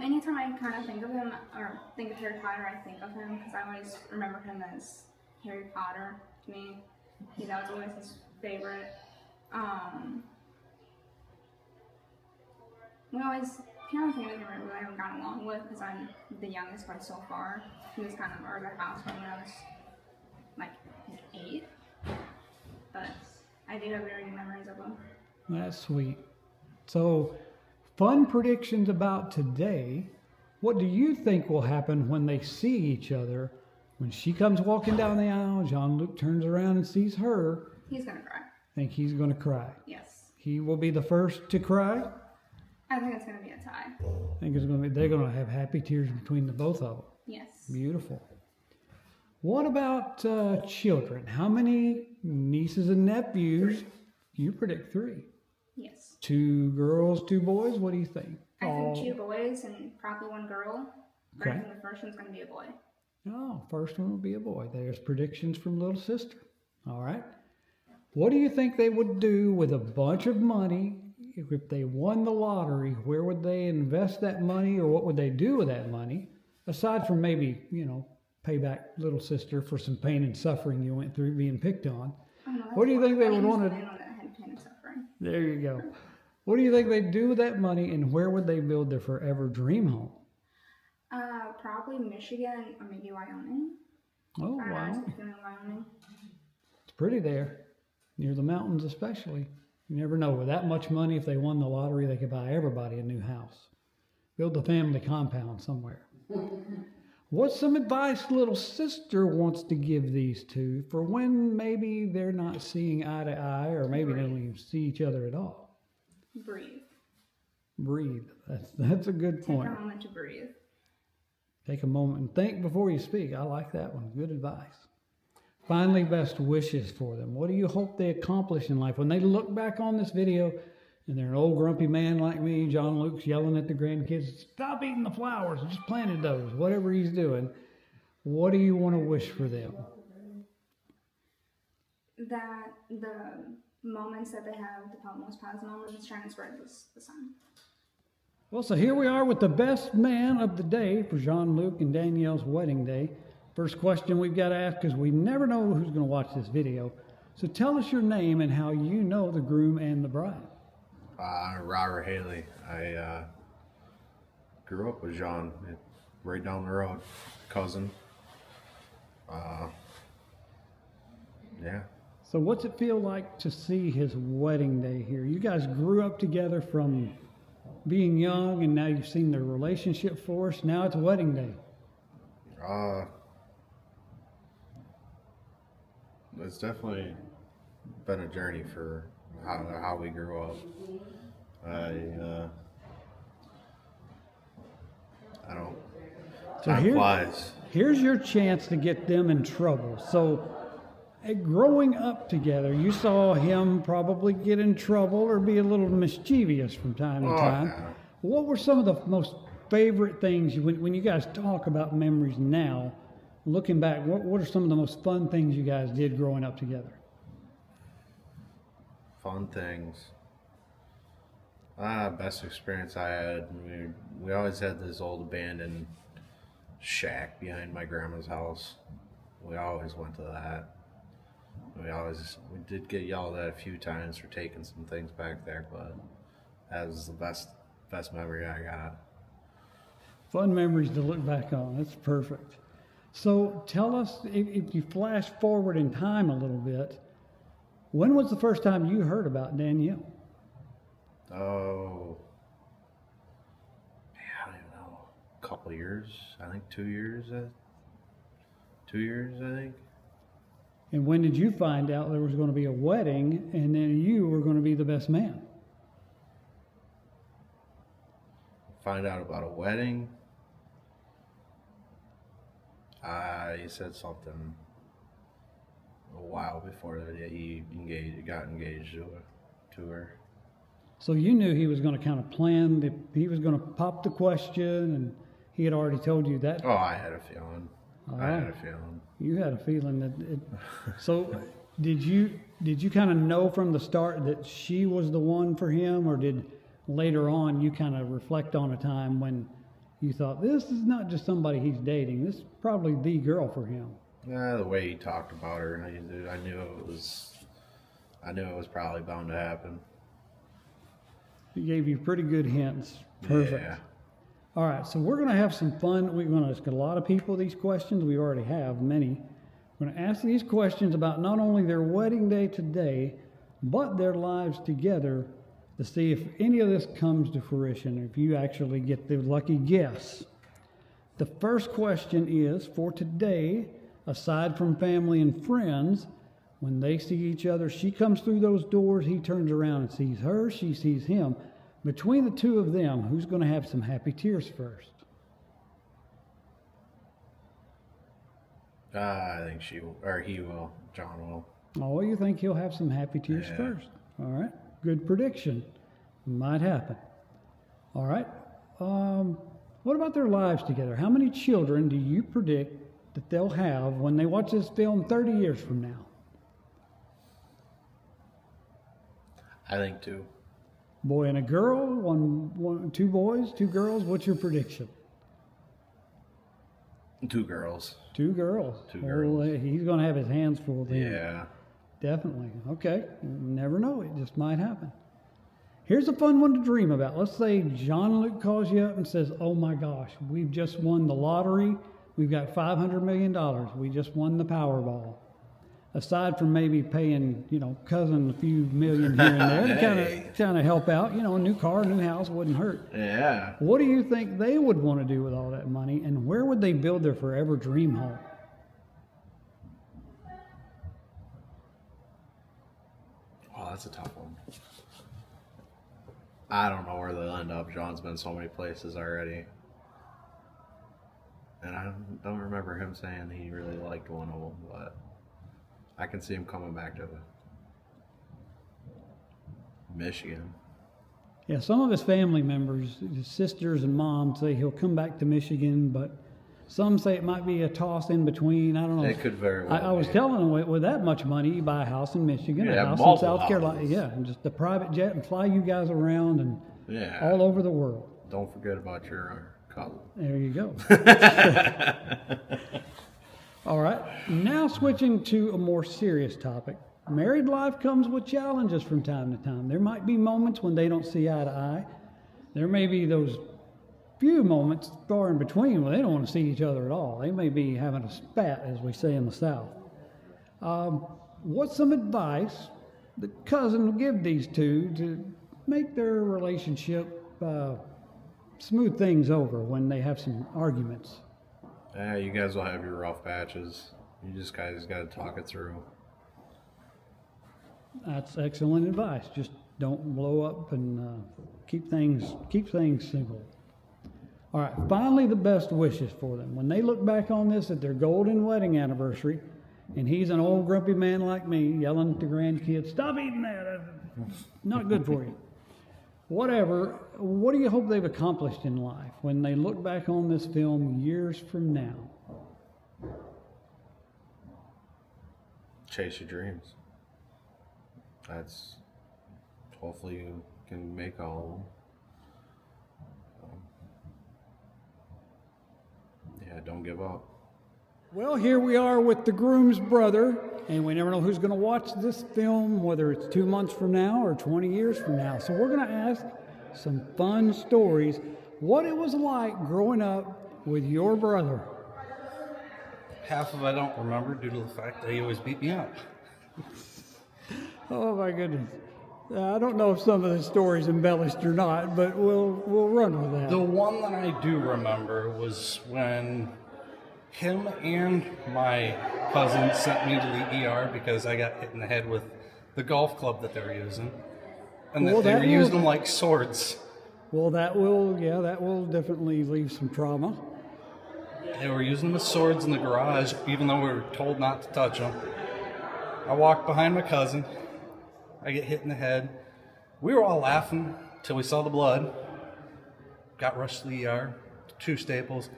Anytime I kind of think of him, or think of Harry Potter, I think of him, because I always remember him as Harry Potter to me. That was always his favorite. We always, kind of think of him we haven't gotten along with, because I'm the youngest by so far. He was kind of our house when I was like 8. But I do have very good memories of him. That's sweet. So, fun predictions about today. What do you think will happen when they see each other? When she comes walking down the aisle, JeanLuc turns around and sees her. He's gonna cry. Think he's going to cry? Yes. He will be the first to cry? I think it's gonna be a tie. I think they're going to have happy tears between the both of them. Yes. Beautiful. What about children? How many nieces and nephews? You predict 3. Yes. 2 girls, 2 boys? What do you think? I think 2 boys and probably 1 girl. But I Okay. think the first one's gonna be a boy. Oh, first one will be a boy. There's predictions from little sister. All right. What do you think they would do with a bunch of money if they won the lottery? Where would they invest that money, or what would they do with that money? Aside from maybe, pay back little sister for some pain and suffering you went through being picked on. Oh, no, What do you think they would want to? I know that I had pain and suffering. There you go. What do you think they'd do with that money, and where would they build their forever dream home? Probably Michigan or maybe Wyoming. Oh, I wow. was thinking of Wyoming. It's pretty there, near the mountains especially. You never know. With that much money, if they won the lottery, they could buy everybody a new house. Build a family compound somewhere. What's some advice little sister wants to give these 2 for when maybe they're not seeing eye to eye, or maybe they don't even see each other at all? Breathe. Breathe. That's a good point. Take a moment to breathe. Take a moment and think before you speak. I like that one. Good advice. Finally, best wishes for them. What do you hope they accomplish in life? When they look back on this video, and they're an old grumpy man like me, JeanLuc's yelling at the grandkids, stop eating the flowers, I just planted those, whatever he's doing, what do you want to wish for them? That the moments that they have, the most positive moments, is trying to spread the sun. Well, so here we are with the best man of the day for JeanLuc and Danielle's wedding day. First question we've got to ask, because we never know who's going to watch this video. So tell us your name and how you know the groom and the bride. Robert Haley. I grew up with Jean, right down the road, cousin. Yeah. So what's it feel like to see his wedding day here? You guys grew up together from being young, and now you've seen their relationship force. Now it's wedding day. It's definitely been a journey for how we grew up. I don't. So Time flies. Here's your chance to get them in trouble. So, growing up together, you saw him probably get in trouble or be a little mischievous from time to time. Yeah. What were some of the most favorite things when you guys talk about memories now? Looking back, what are some of the most fun things you guys did growing up together? Fun things. Best experience I had. We always had this old abandoned shack behind my grandma's house. We always went to that. We did get yelled at a few times for taking some things back there, but that was the best memory I got. Fun memories to look back on. That's perfect. So tell us, if you flash forward in time a little bit, when was the first time you heard about Danielle? Oh, I don't even know. A couple of years. I think 2 years. 2 years, I think. And when did you find out there was going to be a wedding and then you were going to be the best man? Find out about a wedding. He said something a while before that he got engaged to her. So you knew he was going to kind of plan, he was going to pop the question, and he had already told you that. Oh, I had a feeling. I had a feeling. You had a feeling that it. So did you kind of know from the start that she was the one for him, or did later on you kind of reflect on a time when you thought, this is not just somebody he's dating, this is probably the girl for him? Yeah, the way he talked about her, I knew it was probably bound to happen. He gave you pretty good hints. Perfect. Yeah. All right, so we're going to have some fun. We're going to ask a lot of people these questions. We already have many. We're going to ask these questions about not only their wedding day today, but their lives together, to see if any of this comes to fruition, if you actually get the lucky guess. The first question is, for today, aside from family and friends, when they see each other, she comes through those doors, he turns around and sees her, she sees him. Between the two of them, who's going to have some happy tears first? I think he will. John will. Oh, you think he'll have some happy tears first? All right, good prediction. Might happen. All right. What about their lives together? How many children do you predict that they'll have when they watch this film 30 years from now? I think 2. Boy and a girl, two boys, 2 girls. What's your prediction? 2 girls. 2 girls. 2 girls. Well, he's going to have his hands full then. Yeah. Definitely. Okay. Never know. It just might happen. Here's a fun one to dream about. Let's say JeanLuc calls you up and says, oh my gosh, we've just won the lottery. We've got $500 million. We just won the Powerball. Aside from maybe paying, cousin a few million here and there to kind of help out, a new car, a new house wouldn't hurt. Yeah. What do you think they would want to do with all that money, and where would they build their forever dream home? Oh, that's a tough one. I don't know where they'll end up. John's been so many places already. And I don't remember him saying he really liked one of them, but I can see him coming back to Michigan. Yeah, some of his family members, his sisters and mom, say he'll come back to Michigan, but some say it might be a toss in between. I don't know. It could very well I was be. telling him with that much money, you buy a house in Michigan, Yeah, a house in multiple South Carolina. houses. Yeah, and just a private jet and fly you guys around and Yeah. all over the world. Don't forget about your cousin. There you go. All right, now switching to a more serious topic. Married life comes with challenges from time to time. There might be moments when they don't see eye to eye. There may be those few moments far in between when they don't want to see each other at all. They may be having a spat, as we say in the South. What's some advice the cousin will give these two to make their relationship smooth things over when they have some arguments? Yeah, you guys will have your rough patches. You just guys got to talk it through. That's excellent advice. Just don't blow up and keep things simple. All right, finally, the best wishes for them. When they look back on this at their golden wedding anniversary, and he's an old grumpy man like me yelling at the grandkids, "Stop eating that! That's not good for you." Whatever, what do you hope they've accomplished in life when they look back on this film years from now? Chase your dreams. That's hopefully you can make all of them. Yeah, don't give up. Well, here we are with the groom's brother, and we never know who's going to watch this film, whether it's 2 months from now or 20 years from now. So we're going to ask some fun stories, what it was like growing up with your brother. Half of it I don't remember due to the fact that he always beat me up. Oh my goodness. I don't know if some of the story's embellished or not, but we'll run with that. The one that I do remember was when him and my cousin sent me to the ER because I got hit in the head with the golf club that they were using. And Well, that they that were will- using them like swords. Well, that will definitely leave some trauma. They were using them as swords in the garage, even though we were told not to touch them. I walked behind my cousin. I get hit in the head. We were all laughing till we saw the blood. Got rushed to the ER. 2 staples.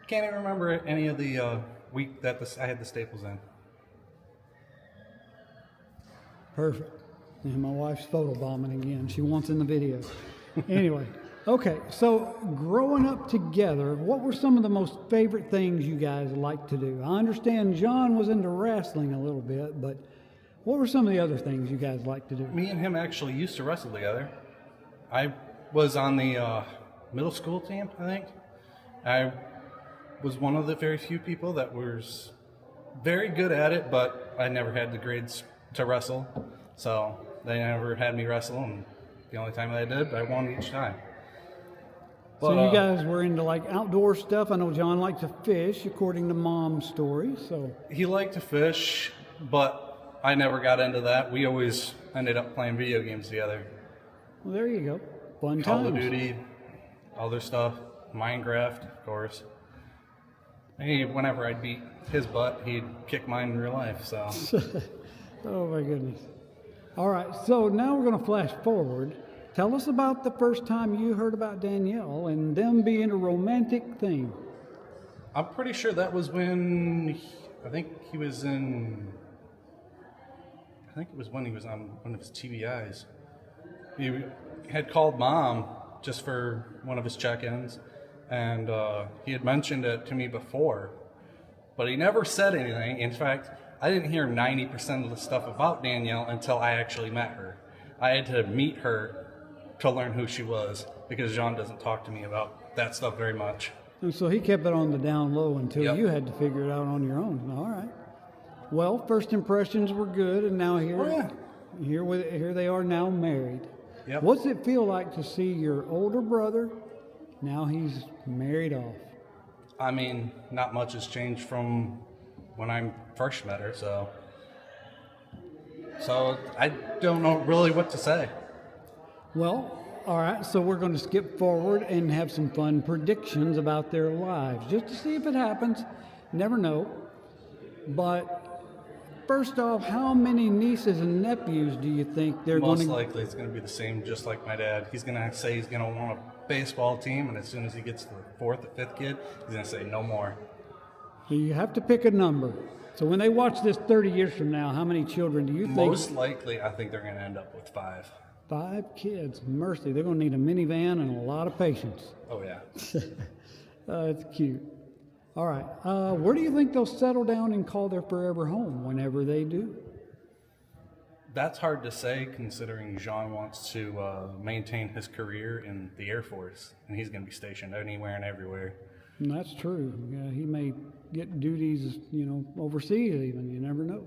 Can't even remember any of the week that I had the staples in. Perfect. And my wife's photobombing again. She wants in the video. Anyway, okay, so growing up together, what were some of the most favorite things you guys liked to do? I understand John was into wrestling a little bit, but what were some of the other things you guys liked to do? Me and him actually used to wrestle together. I was on the middle school team, I think. I was one of the very few people that was very good at it, but I never had the grades to wrestle. So they never had me wrestle, and the only time that I did, I won each time. So But, you guys were into like outdoor stuff. I know John liked to fish, according to Mom's story. So he liked to fish, but I never got into that. We always ended up playing video games together. well, there you go, fun Call times. of Duty, other stuff, Minecraft, of course. Whenever I'd beat his butt, he'd kick mine in real life. So Oh my goodness. All right, so now we're going to flash forward. Tell us about the first time you heard about Danielle and them being a romantic thing. I'm pretty sure that was when I think it was when he was on one of his TBIs. He had called Mom just for one of his check-ins, and he had mentioned it to me before, but he never said anything. In fact, I didn't hear 90% of the stuff about Danielle until I actually met her. I had to meet her to learn who she was, because John doesn't talk to me about that stuff very much. And so he kept it on the down low until Yep. you had to figure it out on your own. All right. Well, first impressions were good, and now here they are now married. Yep. What's it feel like to see your older brother? Now he's married off. I mean, not much has changed from when I first met her, so I don't know really what to say. Well, all right, so we're going to skip forward and have some fun predictions about their lives, just to see if it happens. Never know. But First off, how many nieces and nephews do you think they're going Most to? likely it's going to be the same, just like my dad. He's going to say he's going to want a baseball team, and as soon as he gets to the fourth or fifth kid, he's going to say no more. You have to pick a number. So when they watch this 30 years from now, how many children do you think? Most likely, I think they're going to end up with 5. 5 kids. Mercy, they're going to need a minivan and a lot of patience. Oh, yeah. It's cute. All right. Where do you think they'll settle down and call their forever home whenever they do? That's hard to say, considering Jean wants to maintain his career in the Air Force, and he's going to be stationed anywhere and everywhere. And that's true. Yeah, he may get duties, overseas even. You never know.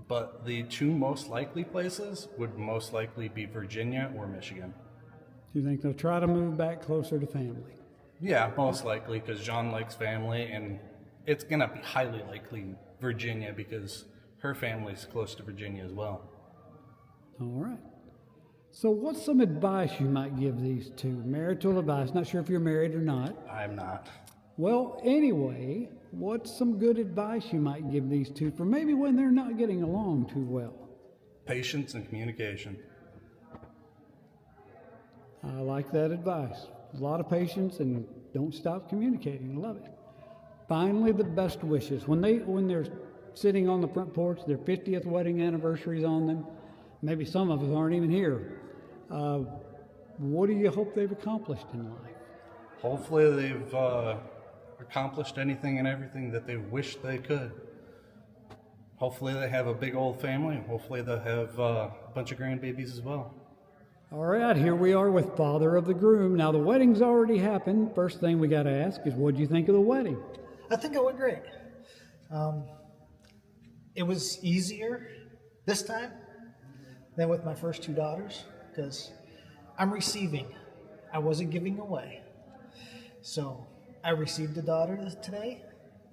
But the 2 most likely places would most likely be Virginia or Michigan. Do you think they'll try to move back closer to family? Yeah, most likely, because Jean likes family, and it's going to be highly likely Virginia because her family's close to Virginia as well. All right. So what's some advice you might give these 2? Marital advice. Not sure if you're married or not. I'm not. Well, anyway, what's some good advice you might give these 2 for maybe when they're not getting along too well? Patience and communication. I like that advice. A lot of patience and don't stop communicating. Love it. Finally, the best wishes. When they're sitting on the front porch, their 50th wedding anniversary's on them. Maybe some of us aren't even here. What do you hope they've accomplished in life? Hopefully they've accomplished anything and everything that they wish they could. Hopefully they have a big old family. Hopefully they'll have a bunch of grandbabies as well. All right, here we are with father of the groom. Now the wedding's already happened. First thing we got to ask is, what do you think of the wedding? I think it went great. It was easier this time than with my first 2 daughters because I'm receiving. I wasn't giving away. So I received a daughter today,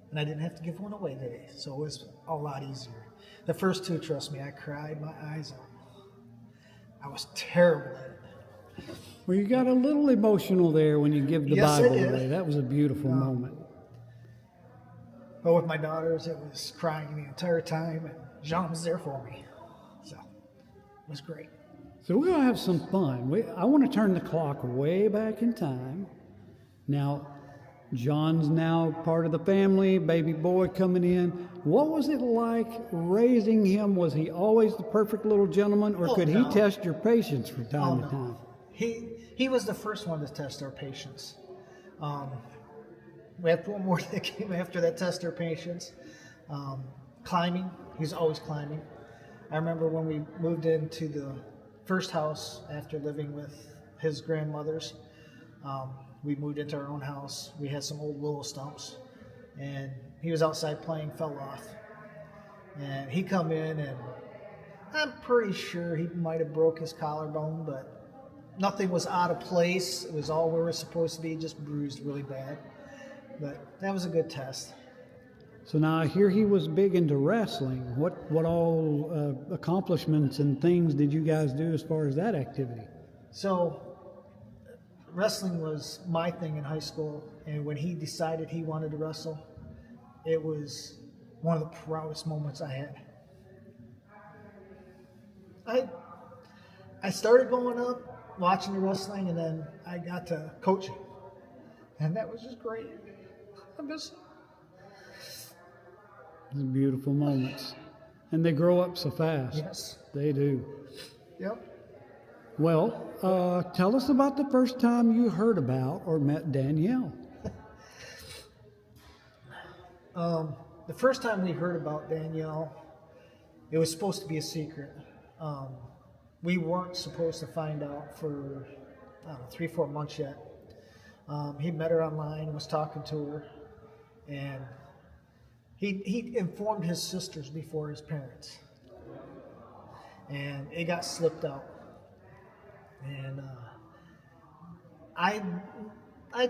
and I didn't have to give one away today. So it was a lot easier. The first 2, trust me, I cried my eyes out. I was terrible at it. Well, you got a little emotional there when you give the Yes, I Bible did. away. That was a beautiful moment. But with my daughters, it was crying the entire time, and Jean was there for me. So it was great. So we're going to have some fun. I want to turn the clock way back in time. Now, John's now part of the family, baby boy coming in. What was it like raising him? Was he always the perfect little gentleman, or could no. he test your patience from time to no. time? He was the first one to test our patience. We had 4 more that came after that test our patience. Climbing, he's always climbing. I remember when we moved into the first house after living with his grandmothers. We moved into our own house. We had some old willow stumps, and he was outside playing, fell off. And he come in, and I'm pretty sure he might have broke his collarbone, but nothing was out of place. It was all where it was supposed to be, just bruised really bad. But that was a good test. So now I hear he was big into wrestling. What all accomplishments and things did you guys do as far as that activity? So wrestling was my thing in high school, and when he decided he wanted to wrestle, it was one of the proudest moments I had. I started going up, watching the wrestling, and then I got to coaching, and that was just great. Those beautiful moments. And they grow up so fast. Yes. They do. Yep. Well, tell us about the first time you heard about or met Danielle. The first time we heard about Danielle, it was supposed to be a secret. We weren't supposed to find out for 3-4 months yet. He met her online and was talking to her, and he informed his sisters before his parents, and it got slipped out. And I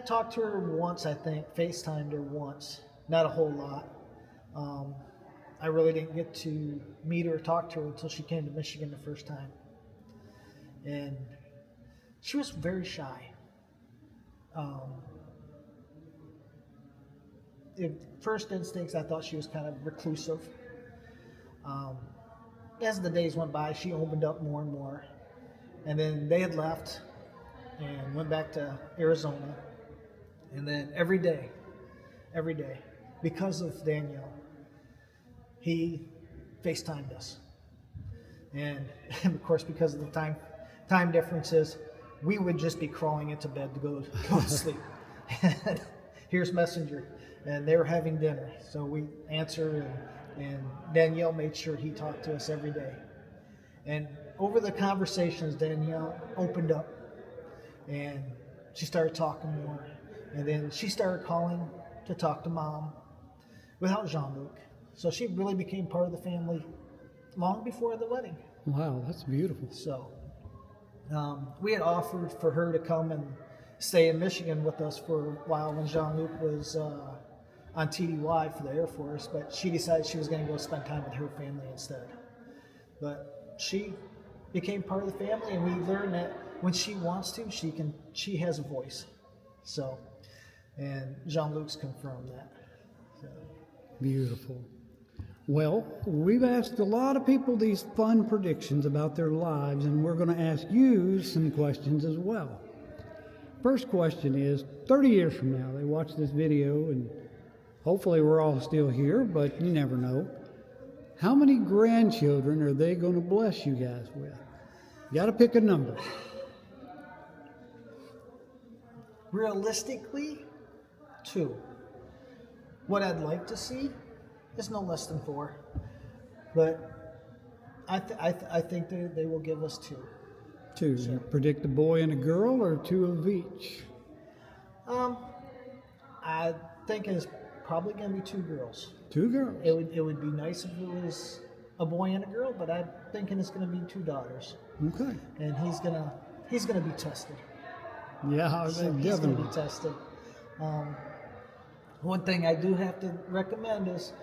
talked to her once, I think, FaceTimed her once, not a whole lot. I really didn't get to meet her or talk to her until she came to Michigan the first time. And she was very shy. First instincts, I thought she was kind of reclusive. as the days went by, she opened up more and more. And then they had left and went back to Arizona. And then every day, because of Danielle, he FaceTimed us. And of course, because of the time differences, we would just be crawling into bed to go to sleep. And here's Messenger, and they were having dinner. So we answer, and Danielle made sure he talked to us every day. And over the conversations, Danielle opened up, and she started talking more. And then she started calling to talk to Mom without JeanLuc. So she really became part of the family long before the wedding. Wow, that's beautiful. So we had offered for her to come and stay in Michigan with us for a while when JeanLuc was on TDY for the Air Force, but she decided she was going to go spend time with her family instead. But she became part of the family, and we learned that when she wants to, she has a voice. So, and JeanLuc's confirmed that. So. Beautiful. Well, we've asked a lot of people these fun predictions about their lives, and we're going to ask you some questions as well. First question is, 30 years from now, they watch this video, and hopefully we're all still here, but you never know. How many grandchildren are they going to bless you guys with? You got to pick a number. Realistically, 2. What I'd like to see is no less than 4, but I think they will give us 2. 2. You predict a boy and a girl, or 2 of each? I think it's probably going to be 2 girls. 2 girls. It would be nice if it was a boy and a girl, but I'm thinking it's going to be 2 daughters. Okay. And he's gonna be tested. Yeah, So he's going to be tested. One thing I do have to recommend is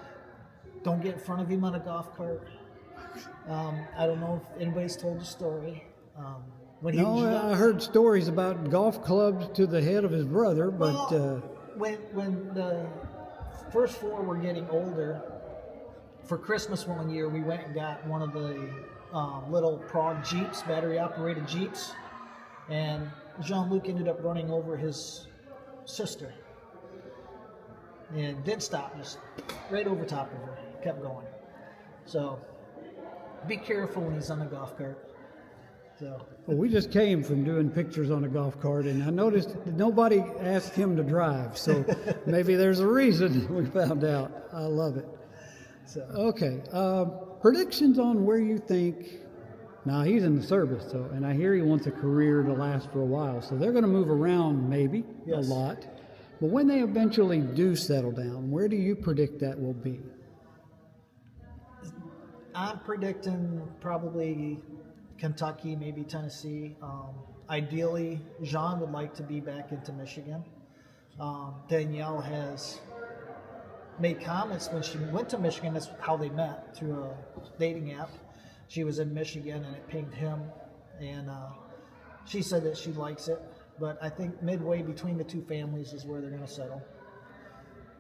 don't get in front of him on a golf cart. I don't know if anybody's told the story. When he was young, I heard stories about golf clubs to the head of his brother, but when the first 4 were getting older, for Christmas one year we went and got one of the little Prague Jeeps, battery-operated Jeeps, and JeanLuc ended up running over his sister and didn't stop, just right over top of her, kept going. So be careful when he's on the golf cart. So. Well, we just came from doing pictures on a golf cart, and I noticed that nobody asked him to drive, so maybe there's a reason we found out. I love it. So. Okay, predictions on where you think. Now, he's in the service, so, and I hear he wants a career to last for a while, so they're going to move around maybe Yes. a lot. But when they eventually do settle down, where do you predict that will be? I'm predicting probably Kentucky, maybe Tennessee. Ideally, Jean would like to be back into Michigan. Danielle has made comments when she went to Michigan. That's how they met, through a dating app. She was in Michigan and it pinged him, and she said that she likes it. But I think midway between the 2 families is where they're going to settle.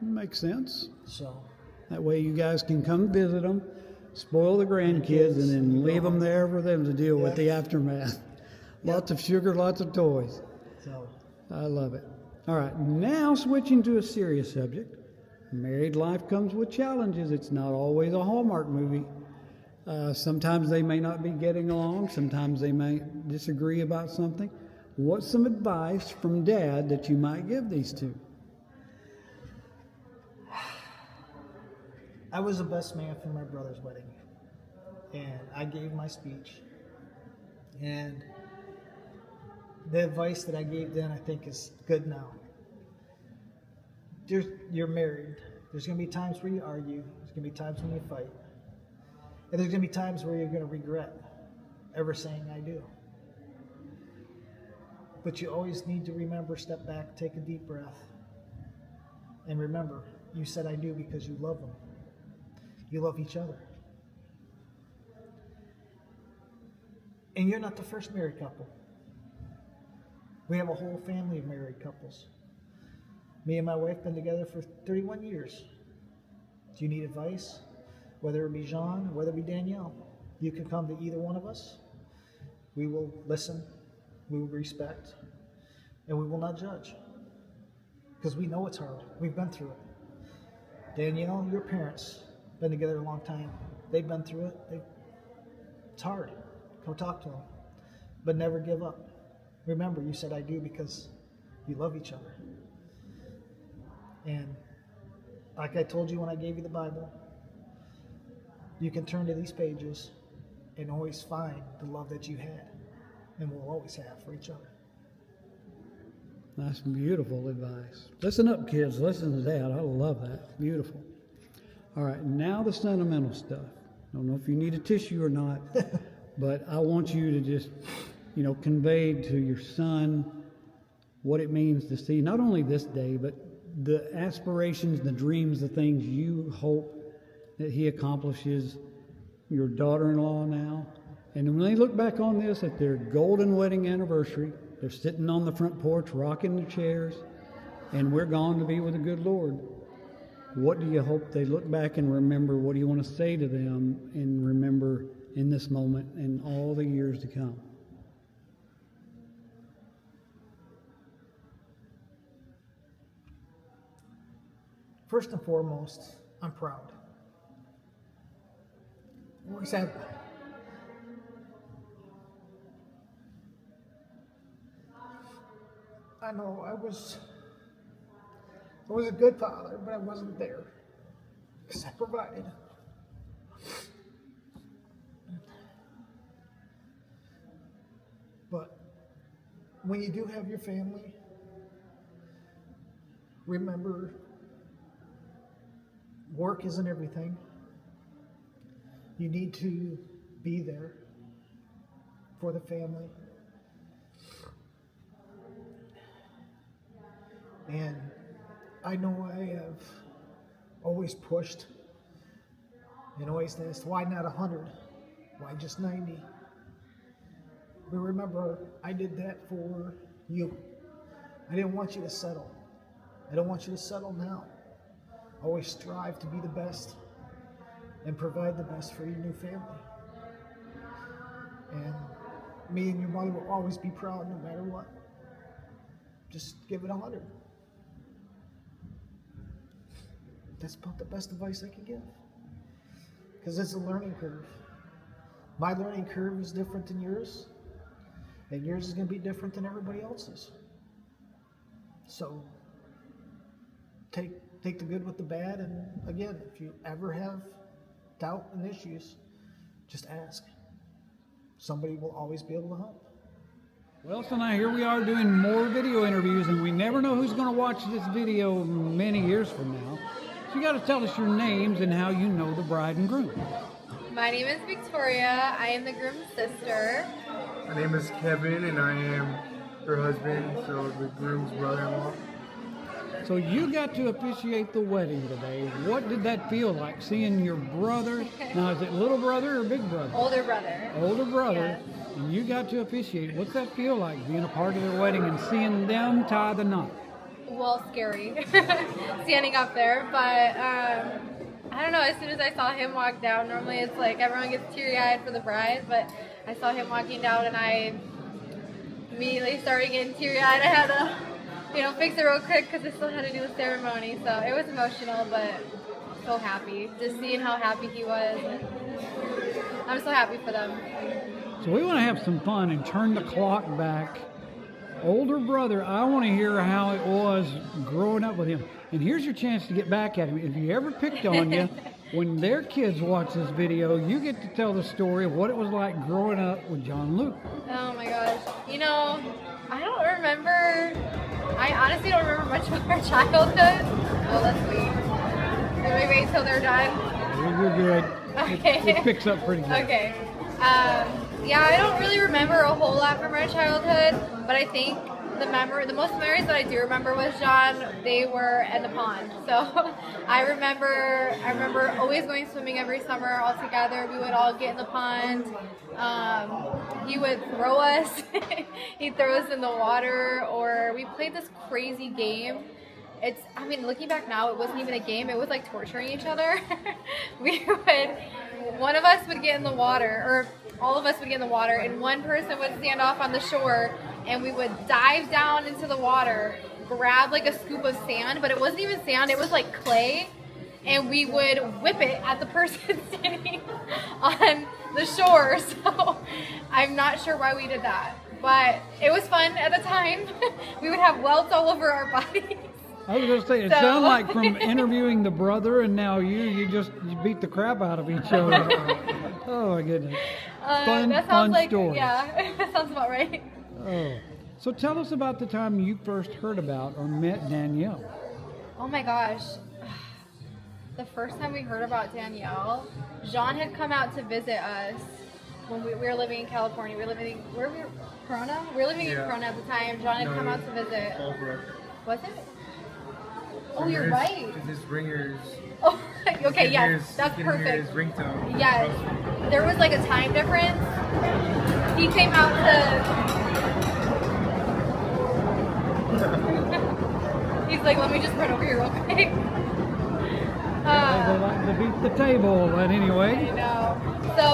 Makes sense. So That way you guys can come visit them, spoil the grandkids, and then leave them there for them to deal with the aftermath. Lots of sugar, lots of toys. So I love it. All right, now switching to a serious subject. Married life comes with challenges. It's not always a Hallmark movie. Sometimes they may not be getting along. Sometimes they may disagree about something. What's some advice from Dad that you might give these 2? I was the best man for my brother's wedding, and I gave my speech. And the advice that I gave then, I think, is good now. You're married. There's going to be times where you argue. There's going to be times when you fight. And there's going to be times where you're going to regret ever saying I do. But you always need to remember, step back, take a deep breath, and remember, you said I do because you love them. You love each other. And you're not the first married couple. We have a whole family of married couples. Me and my wife been together for 31 years. Do you need advice? Whether it be Jean, whether it be Danielle, You can come to either one of us. We will listen, we will respect, and we will not judge. Because we know it's hard. We've been through it. Danielle, your parents, been together a long time. They've been through it. It's hard. Go talk to them. But never give up. Remember, you said I do because you love each other. And like I told you when I gave you the Bible, you can turn to these pages and always find the love that you had and will always have for each other. That's beautiful advice. Listen up, kids. Listen to Dad. I love that. Beautiful. All right, now the sentimental stuff. I don't know if you need a tissue or not, but I want you to just, convey to your son what it means to see not only this day, but the aspirations, the dreams, the things you hope that he accomplishes. Your daughter-in-law now. And when they look back on this at their golden wedding anniversary, they're sitting on the front porch, rocking the chairs, and we're gone to be with the good Lord. What do you hope they look back and remember? What do you want to say to them and remember in this moment and all the years to come? First and foremost, I'm proud. Always have been. I know I was a good father, but I wasn't there because I provided. But when you do have your family, remember work isn't everything. You need to be there for the family. And I know I have always pushed and always asked, why not 100? Why just 90? But remember, I did that for you. I didn't want you to settle. I don't want you to settle now. Always strive to be the best and provide the best for your new family. And me and your mother will always be proud no matter what. Just give it 100. That's about the best advice I can give. Because it's a learning curve. My learning curve is different than yours, and yours is going to be different than everybody else's. So take the good with the bad, and again, if you ever have doubt and issues, just ask. Somebody will always be able to help. Well, so now here we are doing more video interviews, and we never know who's going to watch this video many years from now. So you got to tell us your names and how you know the bride and groom. My name is Victoria. I am the groom's sister. My name is Kevin, and I am her husband, so the groom's brother-in-law. So you got to officiate the wedding today. What did that feel like, seeing your brother? Now, is it little brother or big brother? Older brother. Older brother. Yes. And you got to officiate. What's that feel like, being a part of their wedding and seeing them tie the knot? Well, scary. Standing up there. But, I don't know, as soon as I saw him walk down, normally it's like everyone gets teary-eyed for the bride, but I saw him walking down and I immediately started getting teary-eyed. I had to fix it real quick because I still had to do the ceremony. So it was emotional, but so happy. Just seeing how happy he was. I'm so happy for them. So we want to have some fun and turn the clock back. Older brother, I want to hear how it was growing up with him. And here's your chance to get back at him. If he ever picked on you, when their kids watch this video, you get to tell the story of what it was like growing up with JeanLuc. Oh my gosh. I don't remember. I honestly don't remember much of our childhood. Oh, that's sweet. Can we wait till they're done? You're good. Okay. It picks up pretty good. Okay. Yeah, I don't really remember a whole lot from our childhood, but I think the most memories that I do remember with John, they were at the pond. So I remember always going swimming every summer all together. We would all get in the pond. He would throw us. He'd throw us in the water, or we played this crazy game. Looking back now, it wasn't even a game. It was like torturing each other. We one of us would get in the water, or all of us would get in the water, and one person would stand off on the shore, and we would dive down into the water, grab like a scoop of sand, but it wasn't even sand, it was like clay, and we would whip it at the person standing on the shore. So I'm not sure why we did that, but it was fun at the time. We would have welts all over our bodies. I was going to say, it So- sounds like from interviewing the brother and now you beat the crap out of each other. Oh my goodness. Fun, that sounds fun like, stories. yeah, that sounds about right. Oh. So tell us about the time you first heard about or met Danielle. Oh my gosh. The first time we heard about Danielle, Jean had come out to visit us when we were living in California. We were living, where were we? Corona? We were living in Corona at the time. Jean had come out to visit. Fallbrook. Was it? Oh, you're right. His ringers. Oh, okay, yes, that's His perfect. ringtone. Yes. There was like a time difference. He came out to... He's like, let me just run over here real quick. They like to beat the table, but anyway. I know. So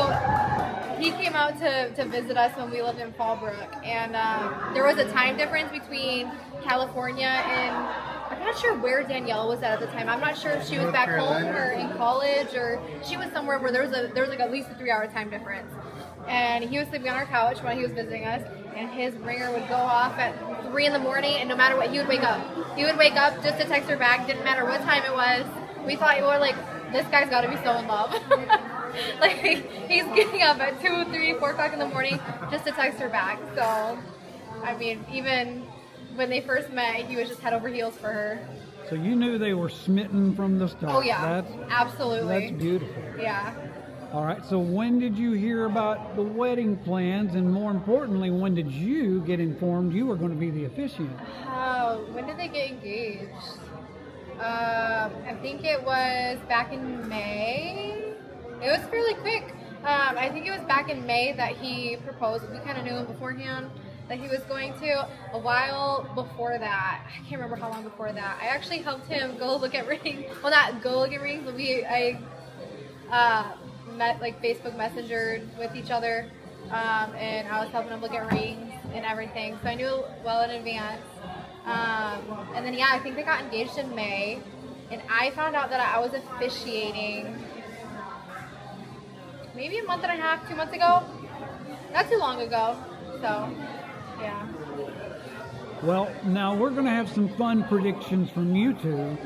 he came out to visit us when we lived in Fallbrook, and there was a time difference between California and I'm not sure where Danielle was at the time. I'm not sure if she was back home or in college, or she was somewhere where there was like at least a 3-hour time difference. And he was sleeping on our couch while he was visiting us, and his ringer would go off at 3 in the morning, and no matter what, he would wake up. He would wake up just to text her back. Didn't matter what time it was. We thought, we were like, this guy's got to be so in love. Like, he's getting up at 2, 3, 4 o'clock in the morning just to text her back. So, I mean, even when they first met, he was just head over heels for her. So you knew they were smitten from the start. Oh, yeah. Absolutely. That's beautiful. Yeah. All right, so when did you hear about the wedding plans, and more importantly, when did you get informed you were going to be the officiant? When did they get engaged? I think it was back in May. It was fairly quick. I think it was back in May that he proposed. We kind of knew him beforehand that he was going to. A while before that, I can't remember how long before that, I actually helped him go look at rings. Well, not go look at rings, but I met like Facebook Messenger with each other, and I was helping him look at rings and everything. So I knew well in advance. And then I think they got engaged in May, and I found out that I was officiating maybe a month and a half, 2 months ago. Not too long ago. So, yeah. Well, now we're going to have some fun predictions from you two.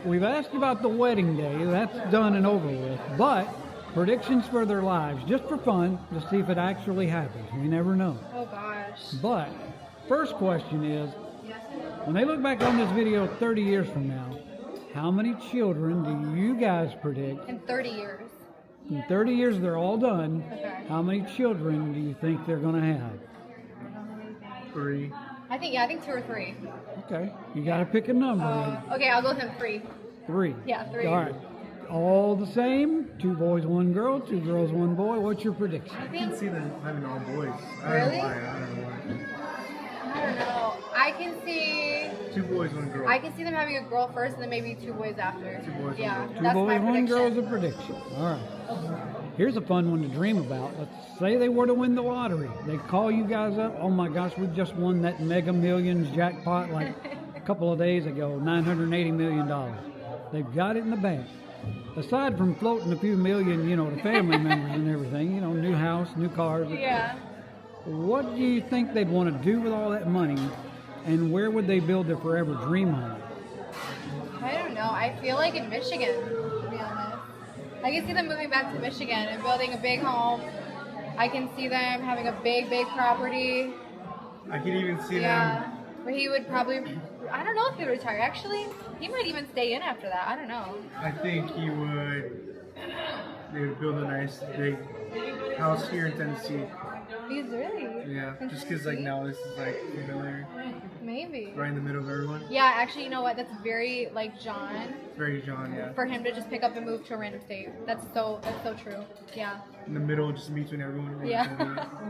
We've asked about the wedding day. That's done and over with. But predictions for their lives, just for fun, to see if it actually happens. We never know. Oh gosh. But first question is, when they look back on this video 30 years from now, how many children do you guys predict? In 30 years. In 30 years, they're all done. Okay. How many children do you think they're going to have? 3. I think 2 or 3. Okay, you got to pick a number. Okay, I'll go with him 3. 3. Yeah, 3. All right. All the same? 2 boys, 1 girl, 2 girls, 1 boy. What's your prediction? I can see them having all boys. I Really? don't know why. I don't know why. I don't know. I can see 2 boys, 1 girl. I can see them having a girl first and then maybe 2 boys after. 2 boys, 1 Yeah, girl. 2 that's boys, my 1 prediction. girl is a prediction. All right. Here's a fun one to dream about. Let's say they were to win the lottery. They call you guys up. Oh my gosh, we just won that Mega Millions jackpot like a couple of days ago, $980 million. They've got it in the bank. Aside from floating a few million, to family members and everything, new house, new cars. Yeah. What do you think they'd want to do with all that money, and where would they build their forever dream home? I don't know. I feel like in Michigan, to be honest. I can see them moving back to Michigan and building a big home. I can see them having a big, big property. I could even see Yeah. Where he would probably, I don't know if he would retire. Actually, he might even stay in after that. I don't know. them. I think they would build a nice big house here in Tennessee. He's really. Yeah, just because now this is familiar, Maybe. right in the middle of everyone. Yeah, actually, you know what? That's very John. It's very John, yeah. For him to just pick up and move to a random state. That's so true. Yeah. In the middle, just between everyone. Yeah.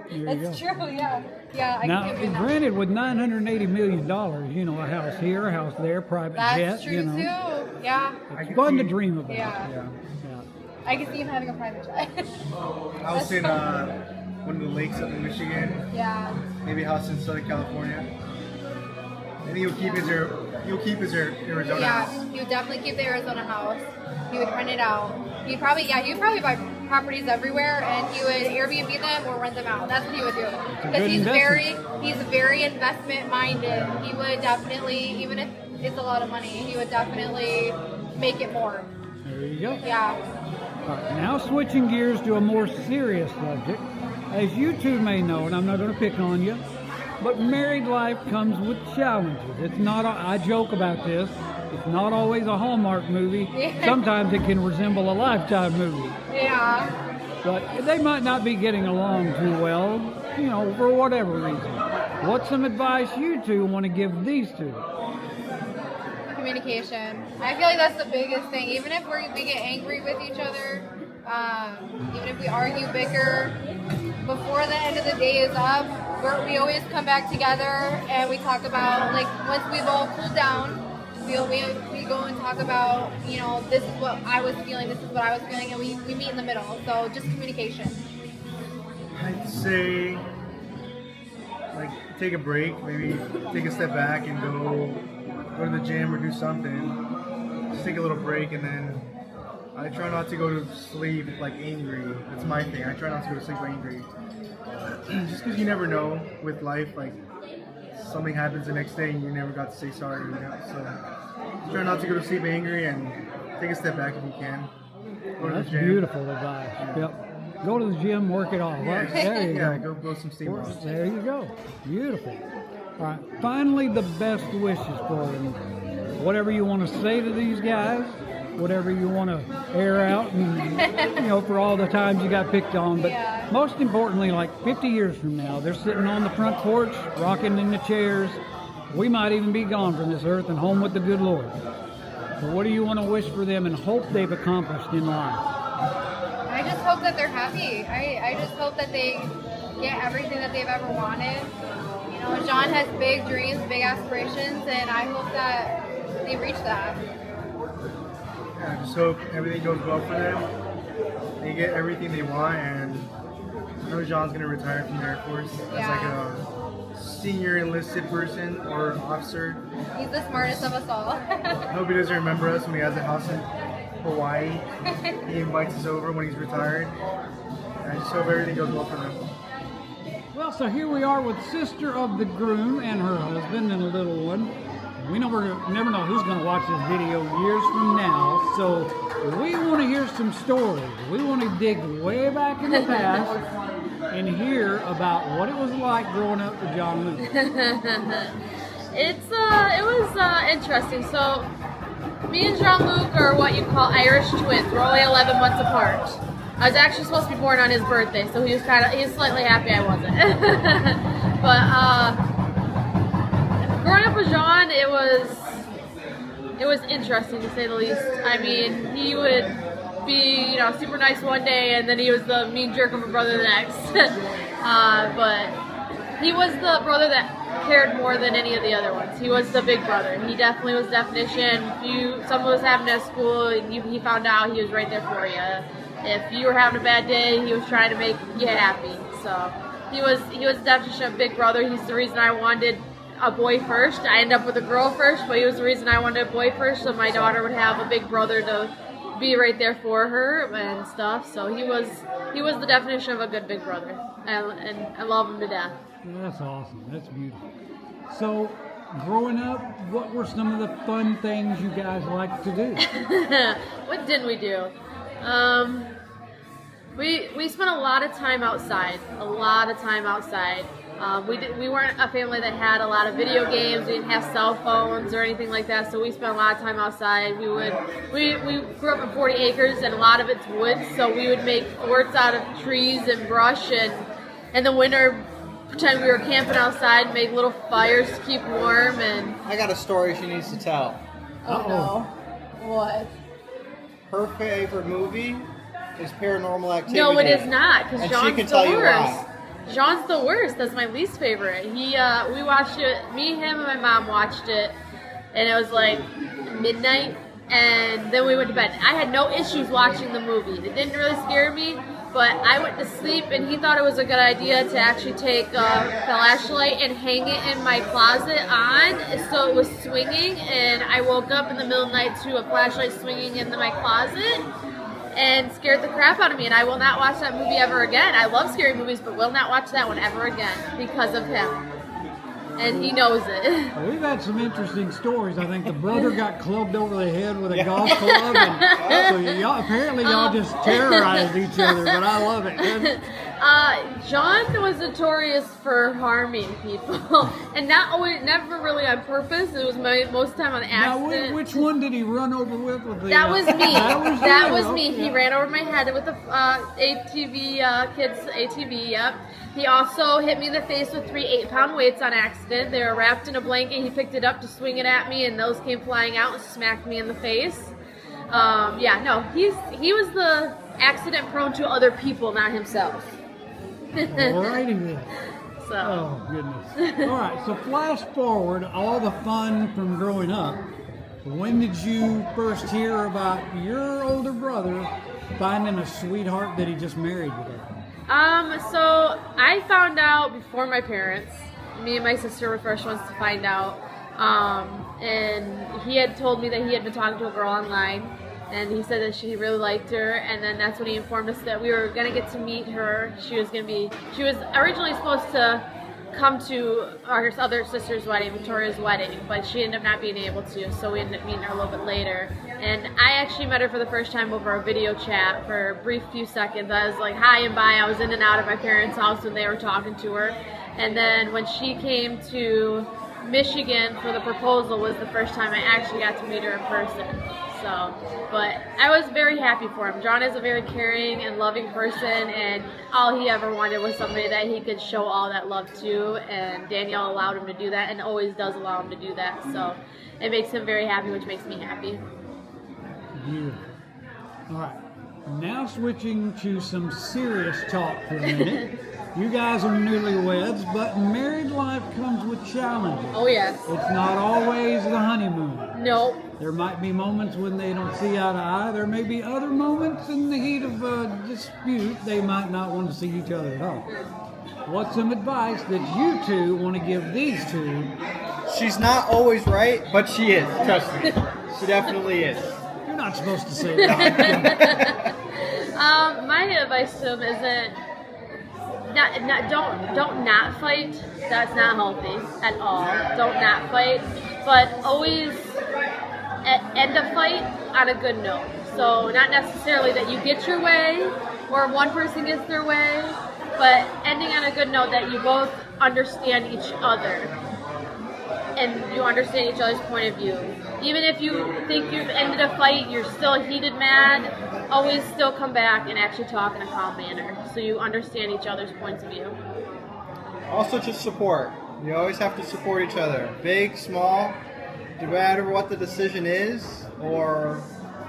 There you That's go. true, yeah. Yeah, I Now, can see him doing that. granted, with $980 million, a house here, a house there, private That's jet, true too. Yeah. It's fun to dream about. Yeah. Yeah. Yeah. I can see him having a private jet. House in one of the lakes up in Michigan. Yeah. Maybe a house in Southern California. And he'll keep his Arizona Yeah, house. he would definitely keep the Arizona house. He would rent it out. He would probably buy properties everywhere, and he would Airbnb them or rent them out. That's what he would do. Because he's very investment minded. He would definitely, even if it's a lot of money, he would definitely make it more. There you go. Yeah. All right, now switching gears to a more serious subject. As you two may know, and I'm not going to pick on you, but married life comes with challenges. It's not, I joke about this, it's not always a Hallmark movie. Yeah. Sometimes it can resemble a Lifetime movie. Yeah. But they might not be getting along too well, for whatever reason. What's some advice you two want to give these two? Communication. I feel like that's the biggest thing. Even if we get angry with each other, even if we argue, bicker, before the end of the day is up, we always come back together and we talk about, like, once we've all cooled down, we go and talk about, this is what I was feeling, this is what I was feeling, and we meet in the middle. So just communication. I'd say, like, take a break, maybe take a step back and go to the gym or do something. Just take a little break, and then I try not to go to sleep like angry. That's my thing. I try not to go to sleep angry. Just because you never know with life, like something happens the next day and you never got to say sorry. So just try not to go to sleep angry and take a step back if you can. Go to That's the gym. beautiful advice. Yep. Go to the gym, work it off. Yeah, There you yeah, go. go blow some steam off. There you go. Beautiful. All right. Finally, the best wishes for them. Whatever you want to say to these guys, whatever you want to air out, and for all the times you got picked on. But most importantly, like 50 years from now, they're sitting on the front porch, rocking in the chairs. We might even be gone from this earth and home with the good Lord. So what do you want to wish for them and hope they've accomplished in life? I just hope that they're happy. I just hope that they get everything that they've ever wanted. John has big dreams, big aspirations, and I hope that they reach that. Yeah, I just hope everything goes well for them. They get everything they want, and I know John's going to retire from the Air Force as like a senior enlisted person or an officer. He's the smartest of us all. I hope he doesn't remember us when he has a house in Hawaii. He invites us over when he's retired. And I just hope everything goes well for them. Well, so here we are with sister of the groom and her husband and a little one. We never know who's going to watch this video years from now, so we want to hear some stories. We want to dig way back in the past and hear about what it was like growing up with JeanLuc. It was interesting. So me and JeanLuc are what you call Irish twins. We're only 11 months apart. I was actually supposed to be born on his birthday, so he was slightly happy I wasn't. But growing up with Jean, it was interesting to say the least. I mean, he would be super nice one day, and then he was the mean jerk of a brother the next. But he was the brother that cared more than any of the other ones. He was the big brother. He definitely was definition. If something was happening at school and he found out, he was right there for you. If you were having a bad day, he was trying to make you happy. So he was the definition of big brother. He's the reason I wanted a boy first. I ended up with a girl first, but he was the reason I wanted a boy first, so my daughter would have a big brother to be right there for her and stuff. So he was the definition of a good big brother, and I love him to death. That's awesome. That's beautiful. So, growing up, what were some of the fun things you guys liked to do? What didn't we do? We spent a lot of time outside. We weren't a family that had a lot of video games. We didn't have cell phones or anything like that, so we spent a lot of time outside. We grew up in 40 acres, and a lot of it's woods, so we would make forts out of trees and brush, and in the winter pretend we were camping outside, make little fires to keep warm. And I got a story she needs to tell. Oh no. What? Her favorite movie is Paranormal Activity. No, it is not, because Jean's Jean's the worst. Jean's the worst. That's my least favorite. We watched it. Me, him, and my mom watched it, and it was like midnight, and then we went to bed. I had no issues watching the movie. It didn't really scare me, but I went to sleep, and he thought it was a good idea to actually take a flashlight and hang it in my closet on, so it was swinging, and I woke up in the middle of the night to a flashlight swinging into my closet, and scared the crap out of me, and I will not watch that movie ever again. I love scary movies, but will not watch that one ever again because of him. And he knows it. Well, we've had some interesting stories. I think the brother got clubbed over the head with a golf club, and so y'all, apparently y'all just terrorized each other. But I love it. John was notorious for harming people, and never really on purpose. It was most of the time on accident. Now, which one did he run over with the? That was me. That was me. He ran over my head with the ATV, kids ATV. Yep. He also hit me in the face with 3 8-pound weights on accident. They were wrapped in a blanket. He picked it up to swing it at me, and those came flying out and smacked me in the face. He was the accident prone to other people, not himself. Alrighty then. So. Oh goodness. All right. So flash forward all the fun from growing up. When did you first hear about your older brother finding a sweetheart that he just married today? So I found out before my parents. Me and my sister were the first ones to find out. And he had told me that he had been talking to a girl online, and he said that she really liked her, and then that's when he informed us that we were going to get to meet her. She was originally supposed to come to our other sister's wedding, Victoria's wedding, but she ended up not being able to, so we ended up meeting her a little bit later. And I actually met her for the first time over a video chat for a brief few seconds. I was like hi and bye. I was in and out of my parents' house when they were talking to her. And then when she came to Michigan for the proposal was the first time I actually got to meet her in person. So, but I was very happy for him. John is a very caring and loving person, and all he ever wanted was somebody that he could show all that love to, and Danielle allowed him to do that and always does allow him to do that. So it makes him very happy, which makes me happy. Beautiful. All right. Now switching to some serious talk for a minute. You guys are newlyweds, but married life comes with challenges. Oh, yes. It's not always the honeymoon. No. There might be moments when they don't see eye to eye. There may be other moments in the heat of a dispute they might not want to see each other at all. What's some advice that you two want to give these two? She's not always right, but she is. Trust me. She definitely is. You're not supposed to say that. My advice to him isn't don't not fight. That's not healthy at all. Don't not fight, but always end a fight on a good note. So not necessarily that you get your way or one person gets their way, but ending on a good note that you both understand each other and you understand each other's point of view. Even if you think you've ended a fight, you're still heated, mad, always still come back and actually talk in a calm manner so you understand each other's points of view. Also, just support. You always have to support each other. Big, small, no matter what the decision is or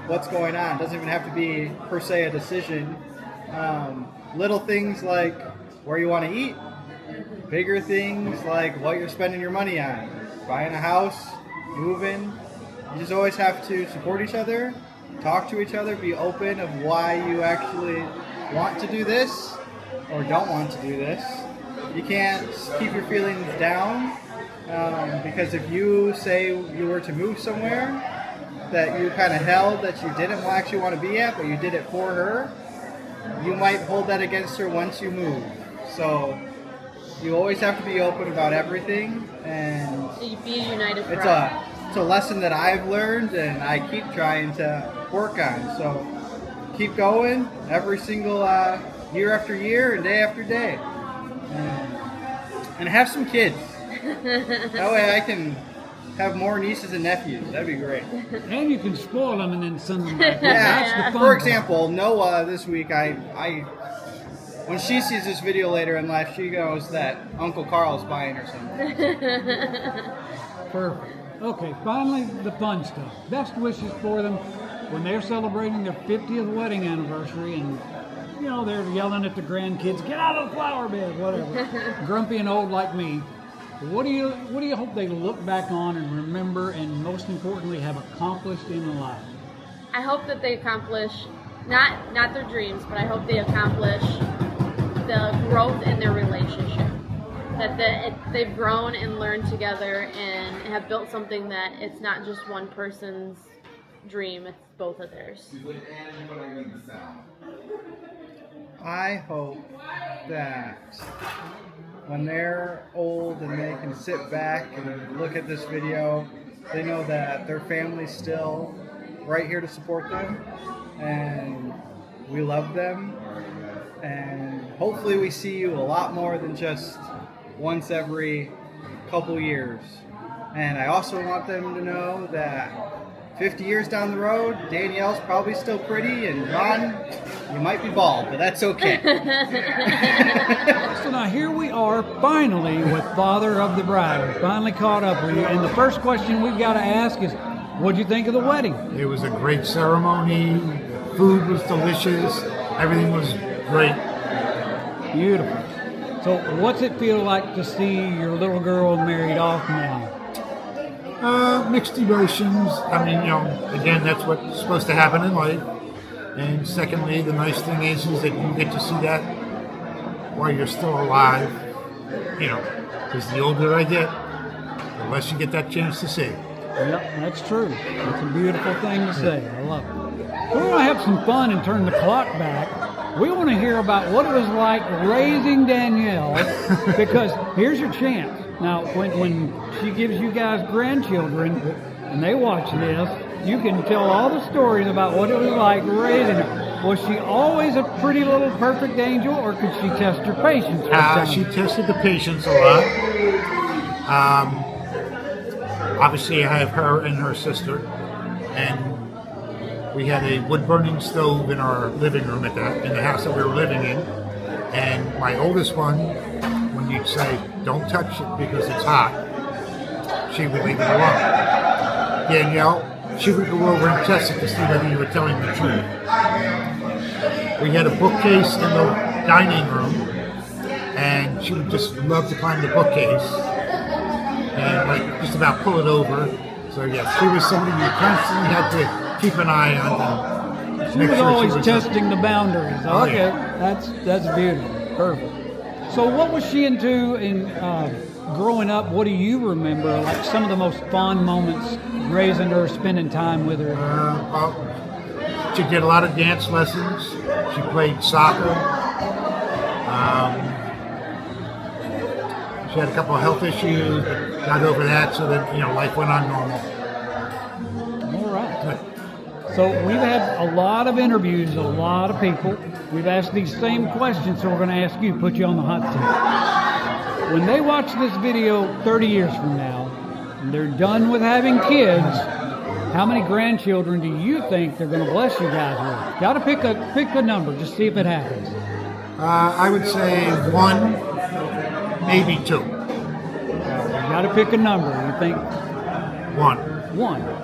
what's going on. It doesn't even have to be, per se, a decision. Little things like where you want to eat. Bigger things like what you're spending your money on. Buying a house, moving. You just always have to support each other, talk to each other, be open of why you actually want to do this or don't want to do this. You can't keep your feelings down because if you say you were to move somewhere that you kind of held that you didn't actually want to be at, but you did it for her, you might hold that against her once you move. So you always have to be open about everything, and be a united front. It's a lesson that I've learned and I keep trying to work on. So keep going every single year after year and day after day, and have some kids. That way I can have more nieces and nephews. That'd be great. And you can spoil them and then send them back. Yeah. That's the fun For part. example, Noah this week, I when she sees this video later in life, she goes that Uncle Carl's buying her something. Perfect. Okay, finally the fun stuff. Best wishes for them when they're celebrating their 50th wedding anniversary and, you know, they're yelling at the grandkids, get out of the flower bed, whatever. Grumpy and old like me. What do you hope they look back on and remember, and most importantly, have accomplished in life? I hope that they accomplish not their dreams, but I hope they accomplish the growth in their relationship. That they've grown and learned together and have built something that it's not just one person's dream, it's both of theirs. I hope that when they're old and they can sit back and look at this video, they know that their family's still right here to support them, and we love them, and hopefully we see you a lot more than just once every couple years. And I also want them to know that 50 years down the road, Danielle's probably still pretty, and Ron, you might be bald, but that's okay. So now here we are finally with Father of the Bride. We finally caught up with you, and the first question we've got to ask is, what'd you think of the wedding? It was a great ceremony. Food was delicious. Everything was great. Beautiful. So what's it feel like to see your little girl married off now? Mixed emotions. I mean, again, that's what's supposed to happen in life. And secondly, the nice thing is that you get to see that while you're still alive. Because the older I get, the less you get that chance to see. Yep, that's true. It's a beautiful thing to say. I love it. We're going to have some fun and turn the clock back. We want to hear about what it was like raising Danielle, because here's your chance. Now, when she gives you guys grandchildren and they watch this, you can tell all the stories about what it was like raising her. Was she always a pretty little perfect angel, or could she test her patience? She tested the patience a lot. Obviously, I have her and her sister, and we had a wood-burning stove in our living room in the house that we were living in. And my oldest one, when you'd say, "Don't touch it because it's hot," she would leave it alone. Danielle, she would go over and test it to see whether you were telling the truth. We had a bookcase in the dining room, and she would just love to climb the bookcase and just about pull it over. So yes, she was somebody you constantly had to keep an eye on. And She was always she was testing the boundaries. Oh, Okay, yeah. that's beautiful. Perfect. So what was she into in growing up? What do you remember, like some of the most fond moments raising her, spending time with her? She did a lot of dance lessons. She played soccer. She had a couple of health issues, but got over that, so that life went on normal. All right. So we've had a lot of interviews, a lot of people. We've asked these same questions, so we're going to ask you, put you on the hot seat. When they watch this video 30 years from now, and they're done with having kids, how many grandchildren do you think they're going to bless you guys with? Got to pick a number, just see if it happens. I would say 1, maybe 2. You got to pick a number. You think 1.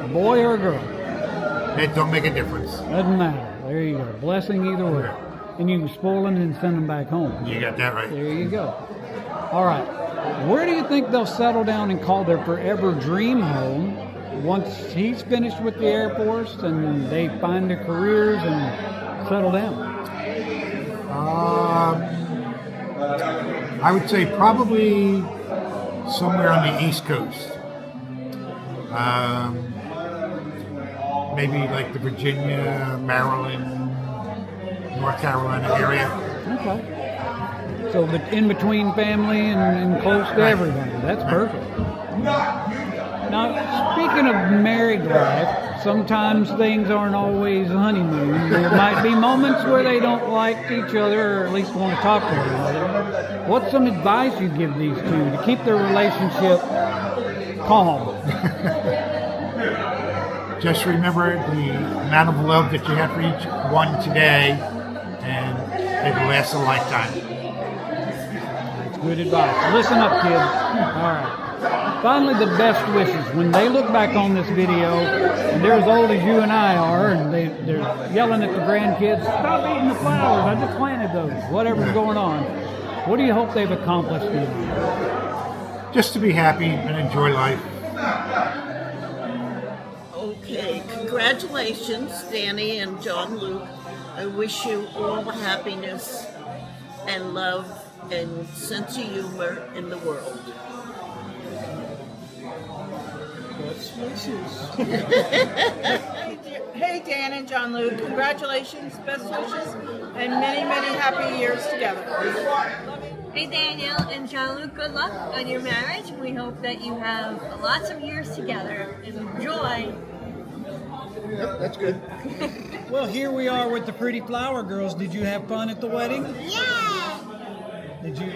a boy or a girl? It don't make a difference. Doesn't matter. There you go. Blessing either way. And you can spoil them and send them back home. You got that right. There you go. All right. Where do you think they'll settle down and call their forever dream home once he's finished with the Air Force and they find their careers and settle down? I would say probably somewhere on the East Coast. Maybe like the Virginia, Maryland, North Carolina area. Okay. So in between family and close to everybody. That's perfect. Now, speaking of married life, sometimes things aren't always honeymoon. There might be moments where they don't like each other, or at least want to talk to one another. What's some advice you give these two to keep their relationship calm? Just remember the amount of love that you have for each one today, and it will last a lifetime. That's good advice. Listen up, kids. All right. Finally, the best wishes. When they look back on this video, and they're as old as you and I are, and they're yelling at the grandkids, "Stop eating the flowers, I just planted those," whatever's going on, what do you hope they've accomplished in life? just to be happy and enjoy life. Okay, congratulations, Danny and JeanLuc. I wish you all the happiness and love and sense of humor in the world. Best wishes. Hey, Dan and JeanLuc, congratulations, best wishes, and many, many happy years together. Hey, Danielle and JeanLuc, good luck on your marriage. We hope that you have lots of years together. Enjoy. Yep, that's good. Well, here we are with the Pretty Flower Girls. Did you have fun at the wedding? Yeah. Did you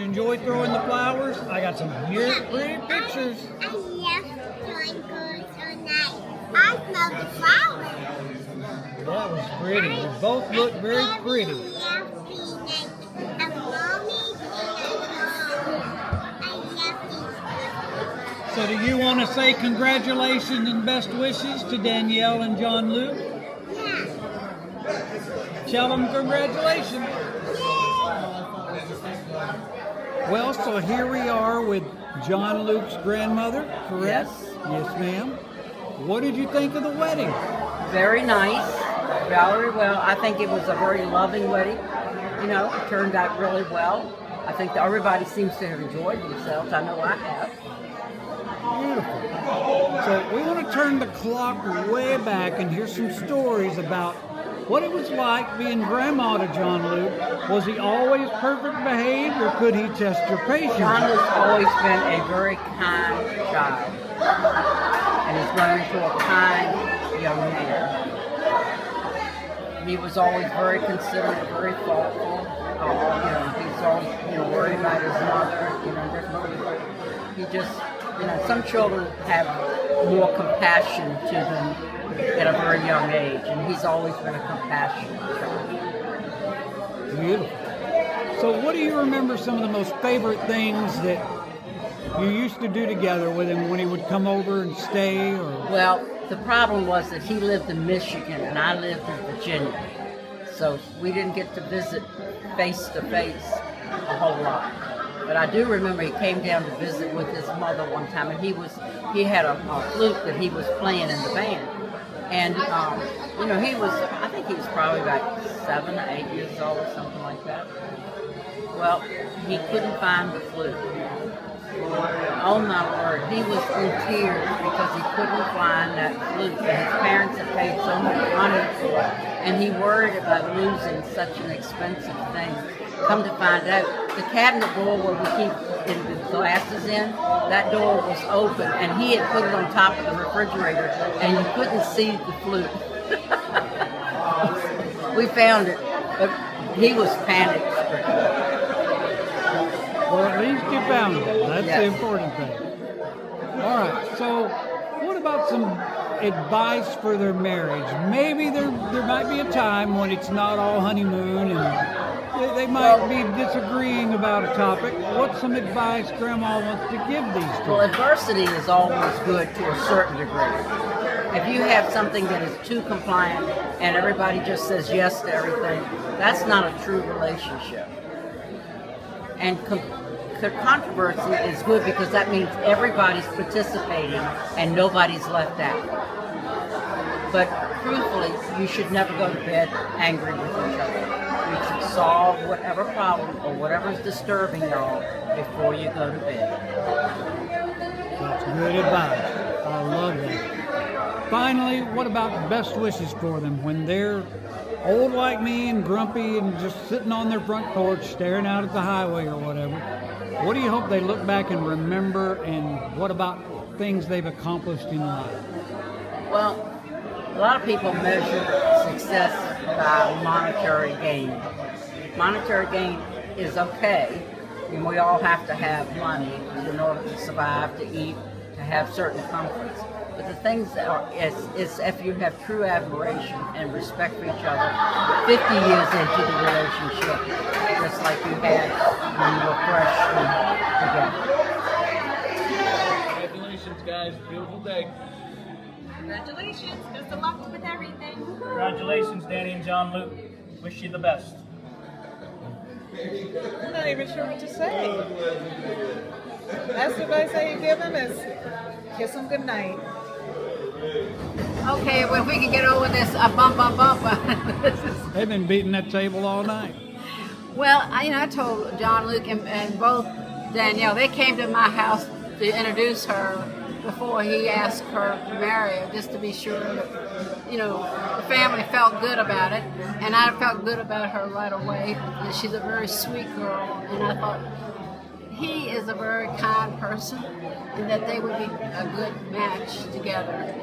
enjoy throwing the flowers? I got some pretty pictures. I love throwing girls so nice. I smell the flowers. That was pretty. You both look very pretty. So do you want to say congratulations and best wishes to Danielle and JeanLuc? Yeah. Tell them congratulations. Well, so here we are with JeanLuc's grandmother, correct? Yes, ma'am. What did you think of the wedding? Very nice, very well. I think it was a very loving wedding. You know, it turned out really well. I think that everybody seems to have enjoyed themselves. I know I have. Beautiful. So we want to turn the clock way back and hear some stories about what it was like being grandma to JeanLuc. Was he always perfect behaved, or could he test your patience? JeanLuc's always been a very kind child, and he's grown into a kind young man. He was always very considerate, very thoughtful. He's always, worried about his mother. He just, some children have more compassion to them at a very young age, and he's always been a compassionate child. Beautiful. So what do you remember some of the most favorite things that you used to do together with him when he would come over and stay? Well, the problem was that he lived in Michigan and I lived in Virginia. So we didn't get to visit face to face a whole lot. But I do remember he came down to visit with his mother one time, and he had a flute that he was playing in the band. And, I think he was probably about 7 or 8 years old or something like that. Well, he couldn't find the flute. Oh my word, he was in tears because he couldn't find that flute. And his parents had paid so much money for it, and he worried about losing such an expensive thing. Come to find out, the cabinet door where we keep the glasses in, that door was open, and he had put it on top of the refrigerator, and you couldn't see the flute. We found it, but he was panic-stricken. Well, at least you found it. That's the important thing. All right, so what about some advice for their marriage? Maybe there might be a time when it's not all honeymoon and they might be disagreeing about a topic. What's some advice Grandma wants to give these two? Well, adversity is always good to a certain degree. If you have something that is too compliant and everybody just says yes to everything, that's not a true relationship. And controversy is good because that means everybody's participating and nobody's left out. But truthfully, you should never go to bed angry with each other. You should solve whatever problem or whatever's disturbing y'all before you go to bed. That's good advice. I love that. Finally, what about best wishes for them when they're old like me and grumpy and just sitting on their front porch staring out at the highway or whatever? What do you hope they look back and remember, and what about things they've accomplished in life? Well, a lot of people measure success by monetary gain. Monetary gain is okay, and we all have to have money in order to survive, to eat, to have certain comforts. But the things that are, is if you have true admiration and respect for each other 50 years into the relationship, just like you had when you were fresh and together. Congratulations, guys. Beautiful day. Congratulations. Best of luck with everything. Congratulations, Danny and JeanLuc. Wish you the best. I'm not even sure what to say. That's the advice I give him is kiss him goodnight. Okay, well, if we can get over this bump. They've been beating that table all night. Well, I told JeanLuc and both Danielle, they came to my house to introduce her before he asked her to marry her, just to be sure that, the family felt good about it. And I felt good about her right away. And she's a very sweet girl. And I thought, he is a very kind person, and that they would be a good match together,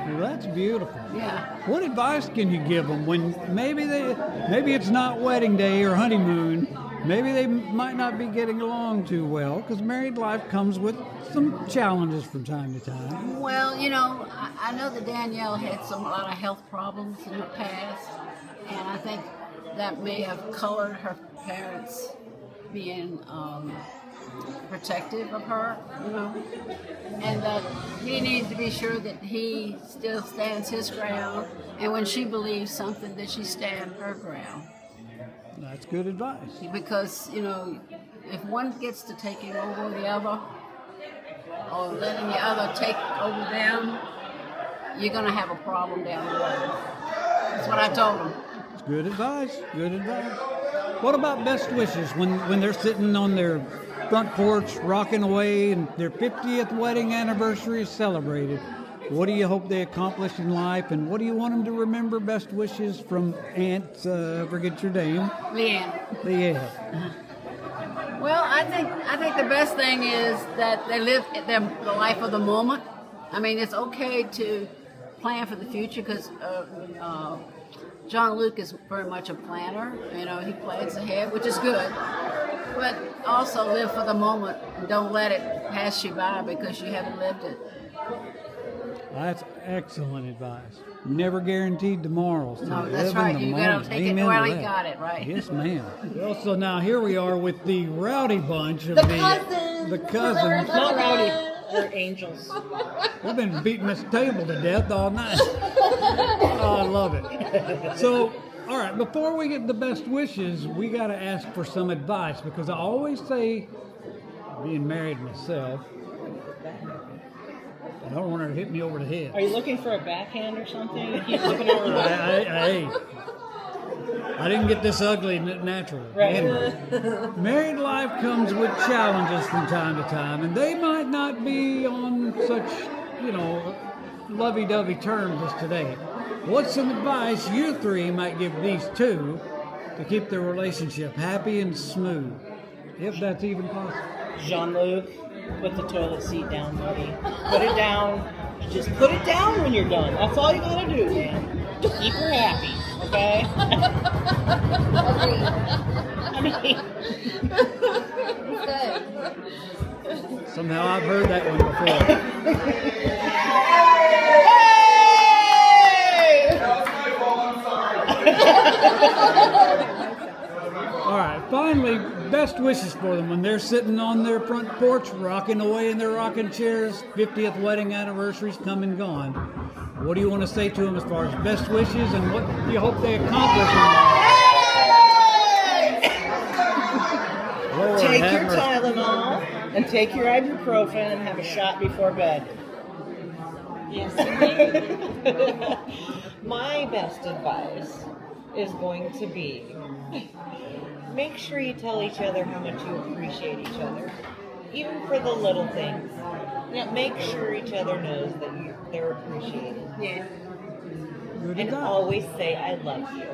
Well, that's beautiful. Yeah. What advice can you give them when maybe it's not wedding day or honeymoon, maybe they might not be getting along too well, because married life comes with some challenges from time to time. Well, I know that Danielle had a lot of health problems in her past, and I think that may have colored her parents being protective of her, and that he needs to be sure that he still stands his ground, and when she believes something, that she stands her ground. That's good advice. Because, if one gets to taking over the other, or letting the other take over them, you're going to have a problem down the road. That's what I told him. It's good advice. Good advice. What about best wishes when they're sitting on their front porch rocking away and their 50th wedding anniversary is celebrated? What do you hope they accomplish in life, and what do you want them to remember? Best wishes from Aunt, forget your name. Leanne. Well, I think the best thing is that they live the life of the moment. I mean, it's okay to plan for the future, because JeanLuc is very much a planner. He plans ahead, which is good. But also live for the moment and don't let it pass you by because you haven't lived it. That's excellent advice. Never guaranteed tomorrow. So No, that's live right. in the You moment. gotta take Amen it while to you that. got it, right? Yes, ma'am. Well, so now here we are with the rowdy bunch of The cousins. the cousins. Not rowdy. They're angels. We've been beating this table to death all night. Oh, I love it. So, all right, before we get the best wishes, we got to ask for some advice, because I always say, being married myself, I don't want her to hit me over the head. Are you looking for a backhand or something? You keep looking over I didn't get this ugly naturally. Right. Anyway, married life comes with challenges from time to time, and they might not be on such, lovey-dovey terms as today. What's some advice you three might give these two to keep their relationship happy and smooth, if that's even possible? JeanLuc, put the toilet seat down, buddy. Put it down. Just put it down when you're done. That's all you gotta do, man. Keep her happy, okay? Somehow I've heard that one before. All right, finally, best wishes for them when they're sitting on their front porch, rocking away in their rocking chairs. 50th wedding anniversary's come and gone. What do you want to say to them as far as best wishes, and what do you hope they accomplish in life? Lord, Take have your mercy. Tylenol and take your ibuprofen and have a shot before bed. Yes. My best advice is going to be, make sure you tell each other how much you appreciate each other, even for the little things. Make sure each other knows that they're appreciated. Yeah. And always say, I love you.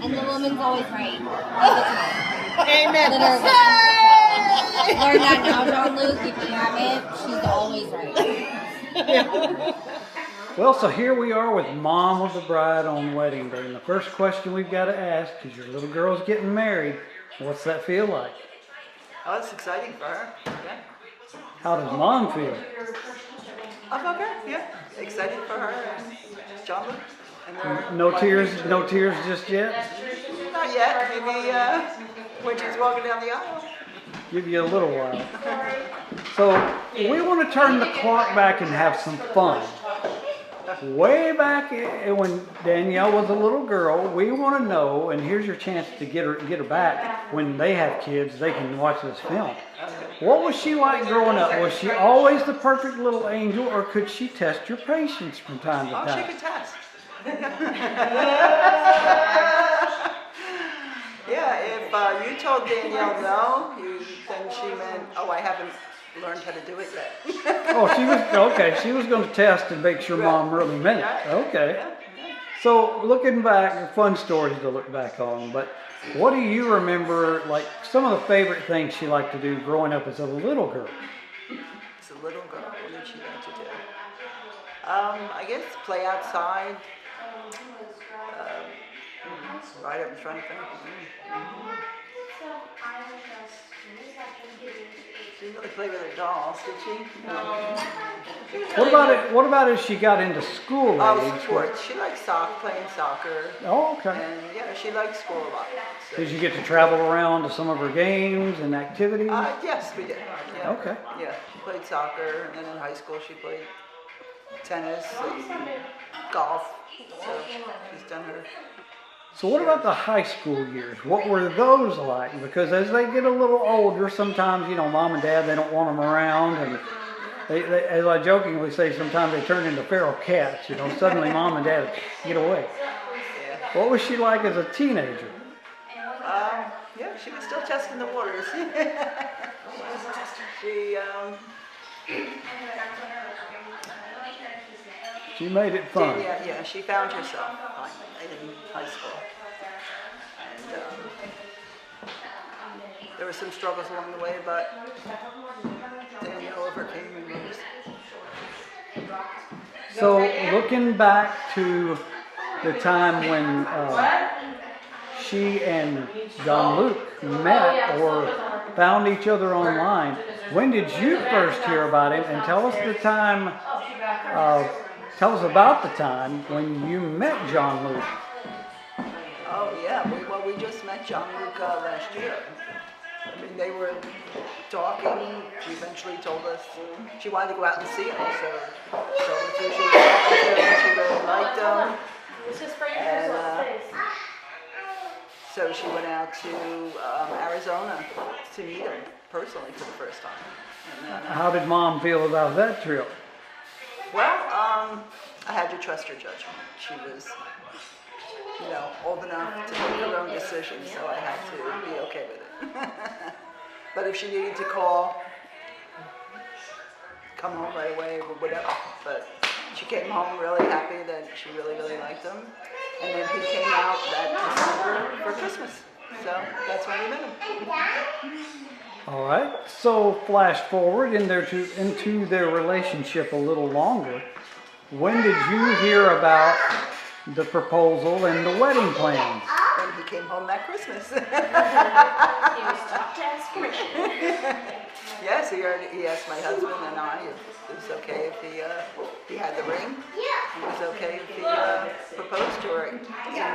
And the woman's always right. Amen. Learn that now, JeanLuc. If you haven't, she's always right. Well, so here we are with Mom of the Bride on wedding day. And the first question we've got to ask is, your little girl's getting married. What's that feel like? Oh, it's exciting for her. Yeah. How does Mom feel? Okay, yeah. Excited for her and JeanLuc. And No tears just yet? Not yet. Maybe when she's walking down the aisle. Give you a little while. So we want to turn the clock back and have some fun. way back when Danielle was a little girl, we want to know, and here's your chance to get her back. When they have kids, they can watch this film. What was she like growing up? Was she always the perfect little angel, or could she test your patience from time to time? Oh, she could test. Yeah, if you told Danielle no, then she meant, oh, I haven't learned how to do it yet. Oh, she was okay. She was going to test and make sure Mom really meant it. Okay. So looking back, fun stories to look back on. But what do you remember? Like some of the favorite things she liked to do growing up as a little girl. As a little girl, what did she like to do? I guess play outside. Right up in front of them. She didn't really play with her dolls, did she? No. What about as she got into school age? Oh, sports. She liked playing soccer. Oh, okay. And yeah, she liked school a lot. So. Did you get to travel around to some of her games and activities? Yes, we did. Yeah. Okay. Yeah, she played soccer, and then in high school she played tennis and golf. So she's done her. So what about the high school years? What were those like? Because as they get a little older, sometimes, Mom and Dad, they don't want them around. And they as I jokingly say, sometimes they turn into feral cats. Suddenly Mom and Dad get away. What was she like as a teenager? Yeah, she was still testing the waters. She made it fun. Yeah, she found herself in high school. And there were some struggles along the way, but Danielle overcame those. So looking back to the time when she and JeanLuc met or found each other online, when did you first hear about him? And tell us the time. Tell us about the time when you met JeanLuc. Oh yeah, we just met JeanLuc last year. I mean, they were talking. She eventually told us she wanted to go out and see him, so told us who she was talking to. She really liked him. And so she went out to Arizona to meet him personally for the first time. And, how did Mom feel about that trip? Well, I had to trust her judgment. She was, old enough to make her own decisions, so I had to be okay with it. But if she needed to call, come home right away, or whatever. But she came home really happy that she really, really liked him. And then he came out that December for Christmas. So that's when we met him. All right. So flash forward into their relationship a little longer. When did you hear about the proposal and the wedding plans? When he came home that Christmas. He was taught to ask permission. Yes, he asked my husband and I if it was okay if he had the ring. It was okay if he proposed to her in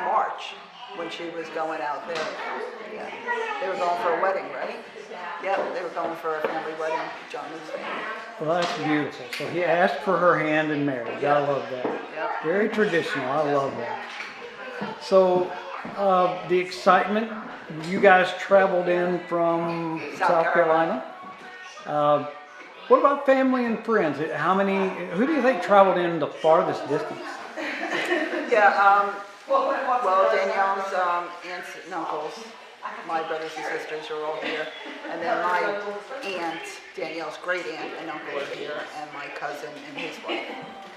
March when she was going out there. Yeah. They were going for a wedding, right? Yeah, they were going for a family wedding, JeanLuc's family. Well, that's beautiful. So he asked for her hand in marriage. I love that. Yep. Very traditional. I love that. So the excitement, you guys traveled in from South Carolina. What about family and friends? Who do you think traveled in the farthest distance? Yeah, well, Danielle's aunts and uncles, my brothers and sisters are all here. And then my aunt, Danielle's great aunt and uncle are here, and my cousin and his wife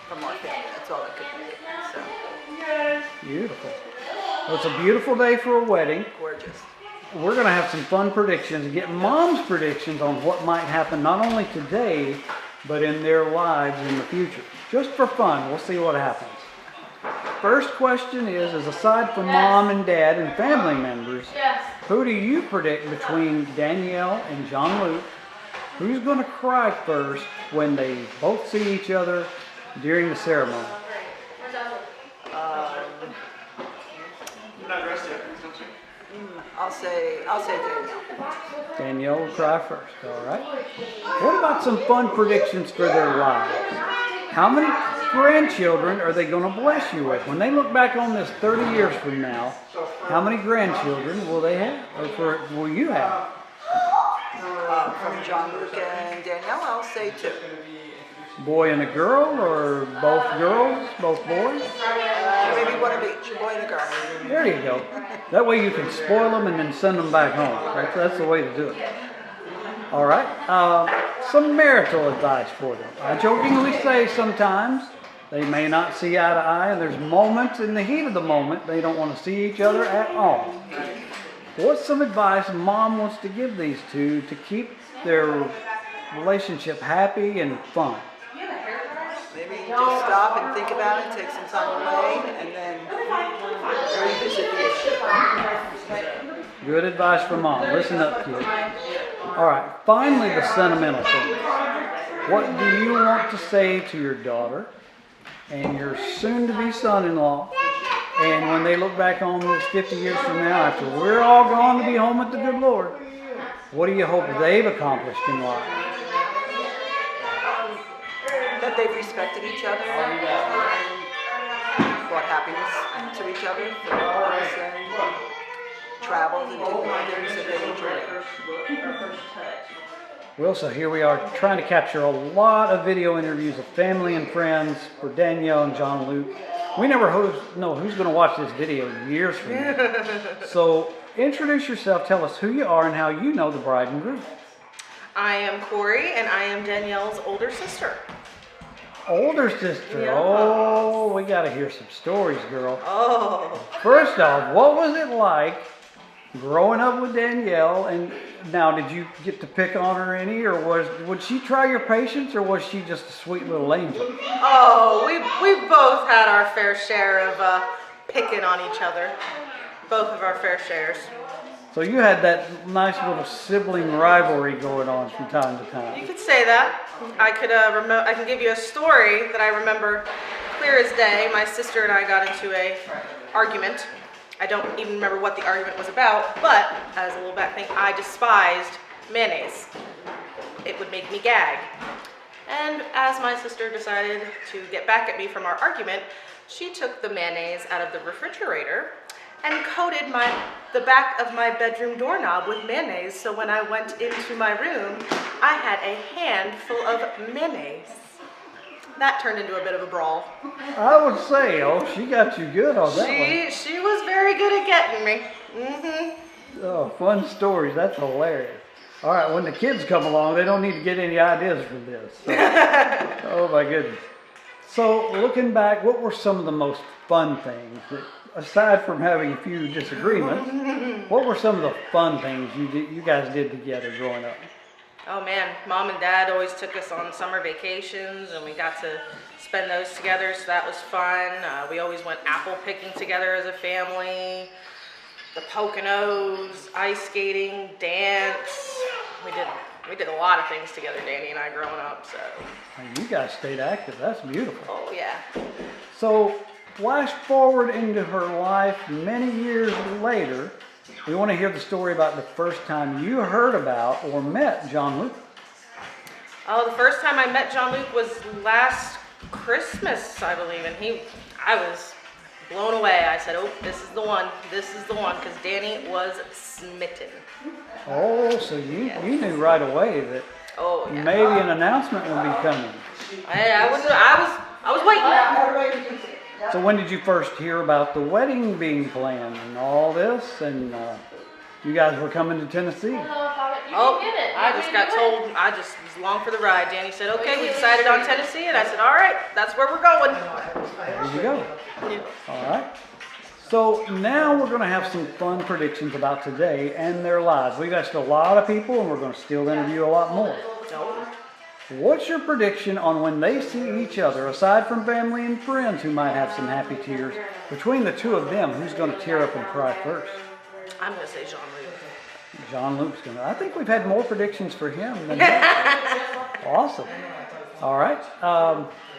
from our family. That's all I could make it. So. Beautiful. Well, it's a beautiful day for a wedding. Gorgeous. We're going to have some fun predictions and get Mom's predictions on what might happen not only today, but in their lives in the future. Just for fun, we'll see what happens. First question is aside from Mom and Dad and family members, who do you predict between Danielle and JeanLuc? Who's going to cry first when they both see each other during the ceremony? You're not dressed yet, don't you? I'll say Danielle. Danielle will cry first, all right? What about some fun predictions for their lives? How many grandchildren are they going to bless you with? When they look back on this 30 years from now, how many grandchildren will they have? Or will you have? From JeanLuc and Danielle, I'll say 2. Boy and a girl, or both girls, both boys? Maybe one of each, a boy and a girl. There you go. That way you can spoil them and then send them back home. That's the way to do it. All right. Some marital advice for them. I jokingly say sometimes they may not see eye to eye, and there's moments in the heat of the moment they don't want to see each other at all. What's some advice Mom wants to give these two to keep their relationship happy and fun? Maybe just stop and think about it, take some time away, and then revisit the issue. Good advice from Mom. Listen up, kids. All right, finally the sentimental thing. What do you want to say to your daughter and your soon-to-be son-in-law, and when they look back on this 50 years from now, after we're all gone to be home with the good Lord, what do you hope they've accomplished in life? That they've respected each other and brought happiness to each other through lives and travels and different things that they enjoy. Well, so here we are trying to capture a lot of video interviews of family and friends for Danielle and JeanLuc. We never know who's going to watch this video years from now. So introduce yourself, tell us who you are and how you know the bride and groom. I am Corey, and I am Danielle's older sister. Older sister. Yeah. Oh, we got to hear some stories, girl. Oh. First off, what was it like growing up with Danielle? And now, did you get to pick on her any, or would she try your patience, or was she just a sweet little angel? Oh, we both had our fair share of picking on each other. Both of our fair shares. So you had that nice little sibling rivalry going on from time to time. You could say that. I can give you a story that I remember clear as day. My sister and I got into an argument. I don't even remember what the argument was about, but as a little back thing, I despised mayonnaise. It would make me gag. And as my sister decided to get back at me from our argument, she took the mayonnaise out of the refrigerator and coated the back of my bedroom doorknob with mayonnaise, so when I went into my room, I had a handful of mayonnaise. That turned into a bit of a brawl. I would say, she got you good on that one. She was very good at getting me. Mm-hmm. Oh, fun stories. That's hilarious. All right, when the kids come along, they don't need to get any ideas from this. So. Oh, my goodness. So, looking back, what were some of the most fun things that, aside from having a few disagreements, what were some of the fun things you guys did together growing up? Oh man, Mom and Dad always took us on summer vacations, and we got to spend those together, so that was fun. We always went apple picking together as a family, the Poconos, ice skating, dance. We did a lot of things together, Danny and I, growing up. So. And you guys stayed active. That's beautiful. Oh yeah. So, flash forward into her life many years later. We want to hear the story about the first time you heard about or met JeanLuc. Oh, the first time I met JeanLuc was last Christmas, I believe, and I was blown away. I said, oh, this is the one, because Danny was smitten. Oh, so you knew right away that maybe an announcement would be coming. I was waiting. So when did you first hear about the wedding being planned and all this, and you guys were coming to Tennessee? I just got told, I just was along for the ride. Danny said, okay, we decided on Tennessee, and I said, all right, that's where we're going. There you go. All right. So now we're going to have some fun predictions about today and their lives. We've asked a lot of people, and we're going to still interview a lot more. What's your prediction on when they see each other, aside from family and friends who might have some happy tears, between the two of them, who's going to tear up and cry first? I'm going to say JeanLuc. JeanLuc's going to. I think we've had more predictions for him than that. Awesome. All right.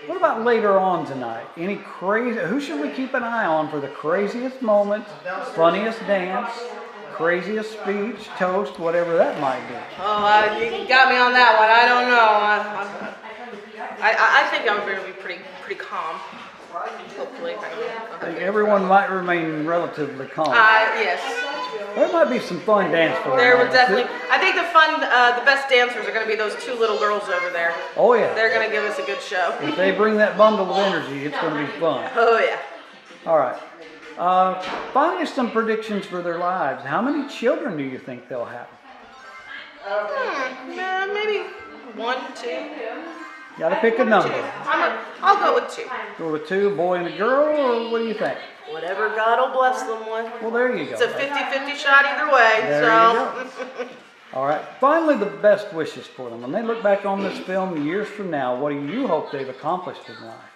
What about later on tonight? Any crazy? Who should we keep an eye on for the craziest moment, funniest dance, craziest speech, toast, whatever that might be? Oh, you got me on that one. I don't know. I think I'm going to be pretty calm. Hopefully, I don't know. Everyone might remain relatively calm. Yes. There might be some fun dance for There you. will definitely. I think the best dancers are going to be those two little girls over there. Oh yeah. They're going to give us a good show. If they bring that bundle of energy, it's going to be fun. Oh yeah. All right. Finally, some predictions for their lives. How many children do you think they'll have? Maybe 1, 2. Got to pick a number. I'll go with 2. Go with 2, boy and a girl, or what do you think? Whatever God will bless them with. Well, there you go. It's a 50-50 shot either way. There so. you go. All right. Finally, the best wishes for them. When they look back on this film years from now, what do you hope they've accomplished in life?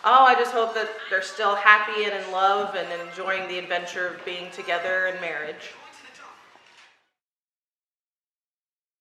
Oh, I just hope that they're still happy and in love and enjoying the adventure of being together in marriage.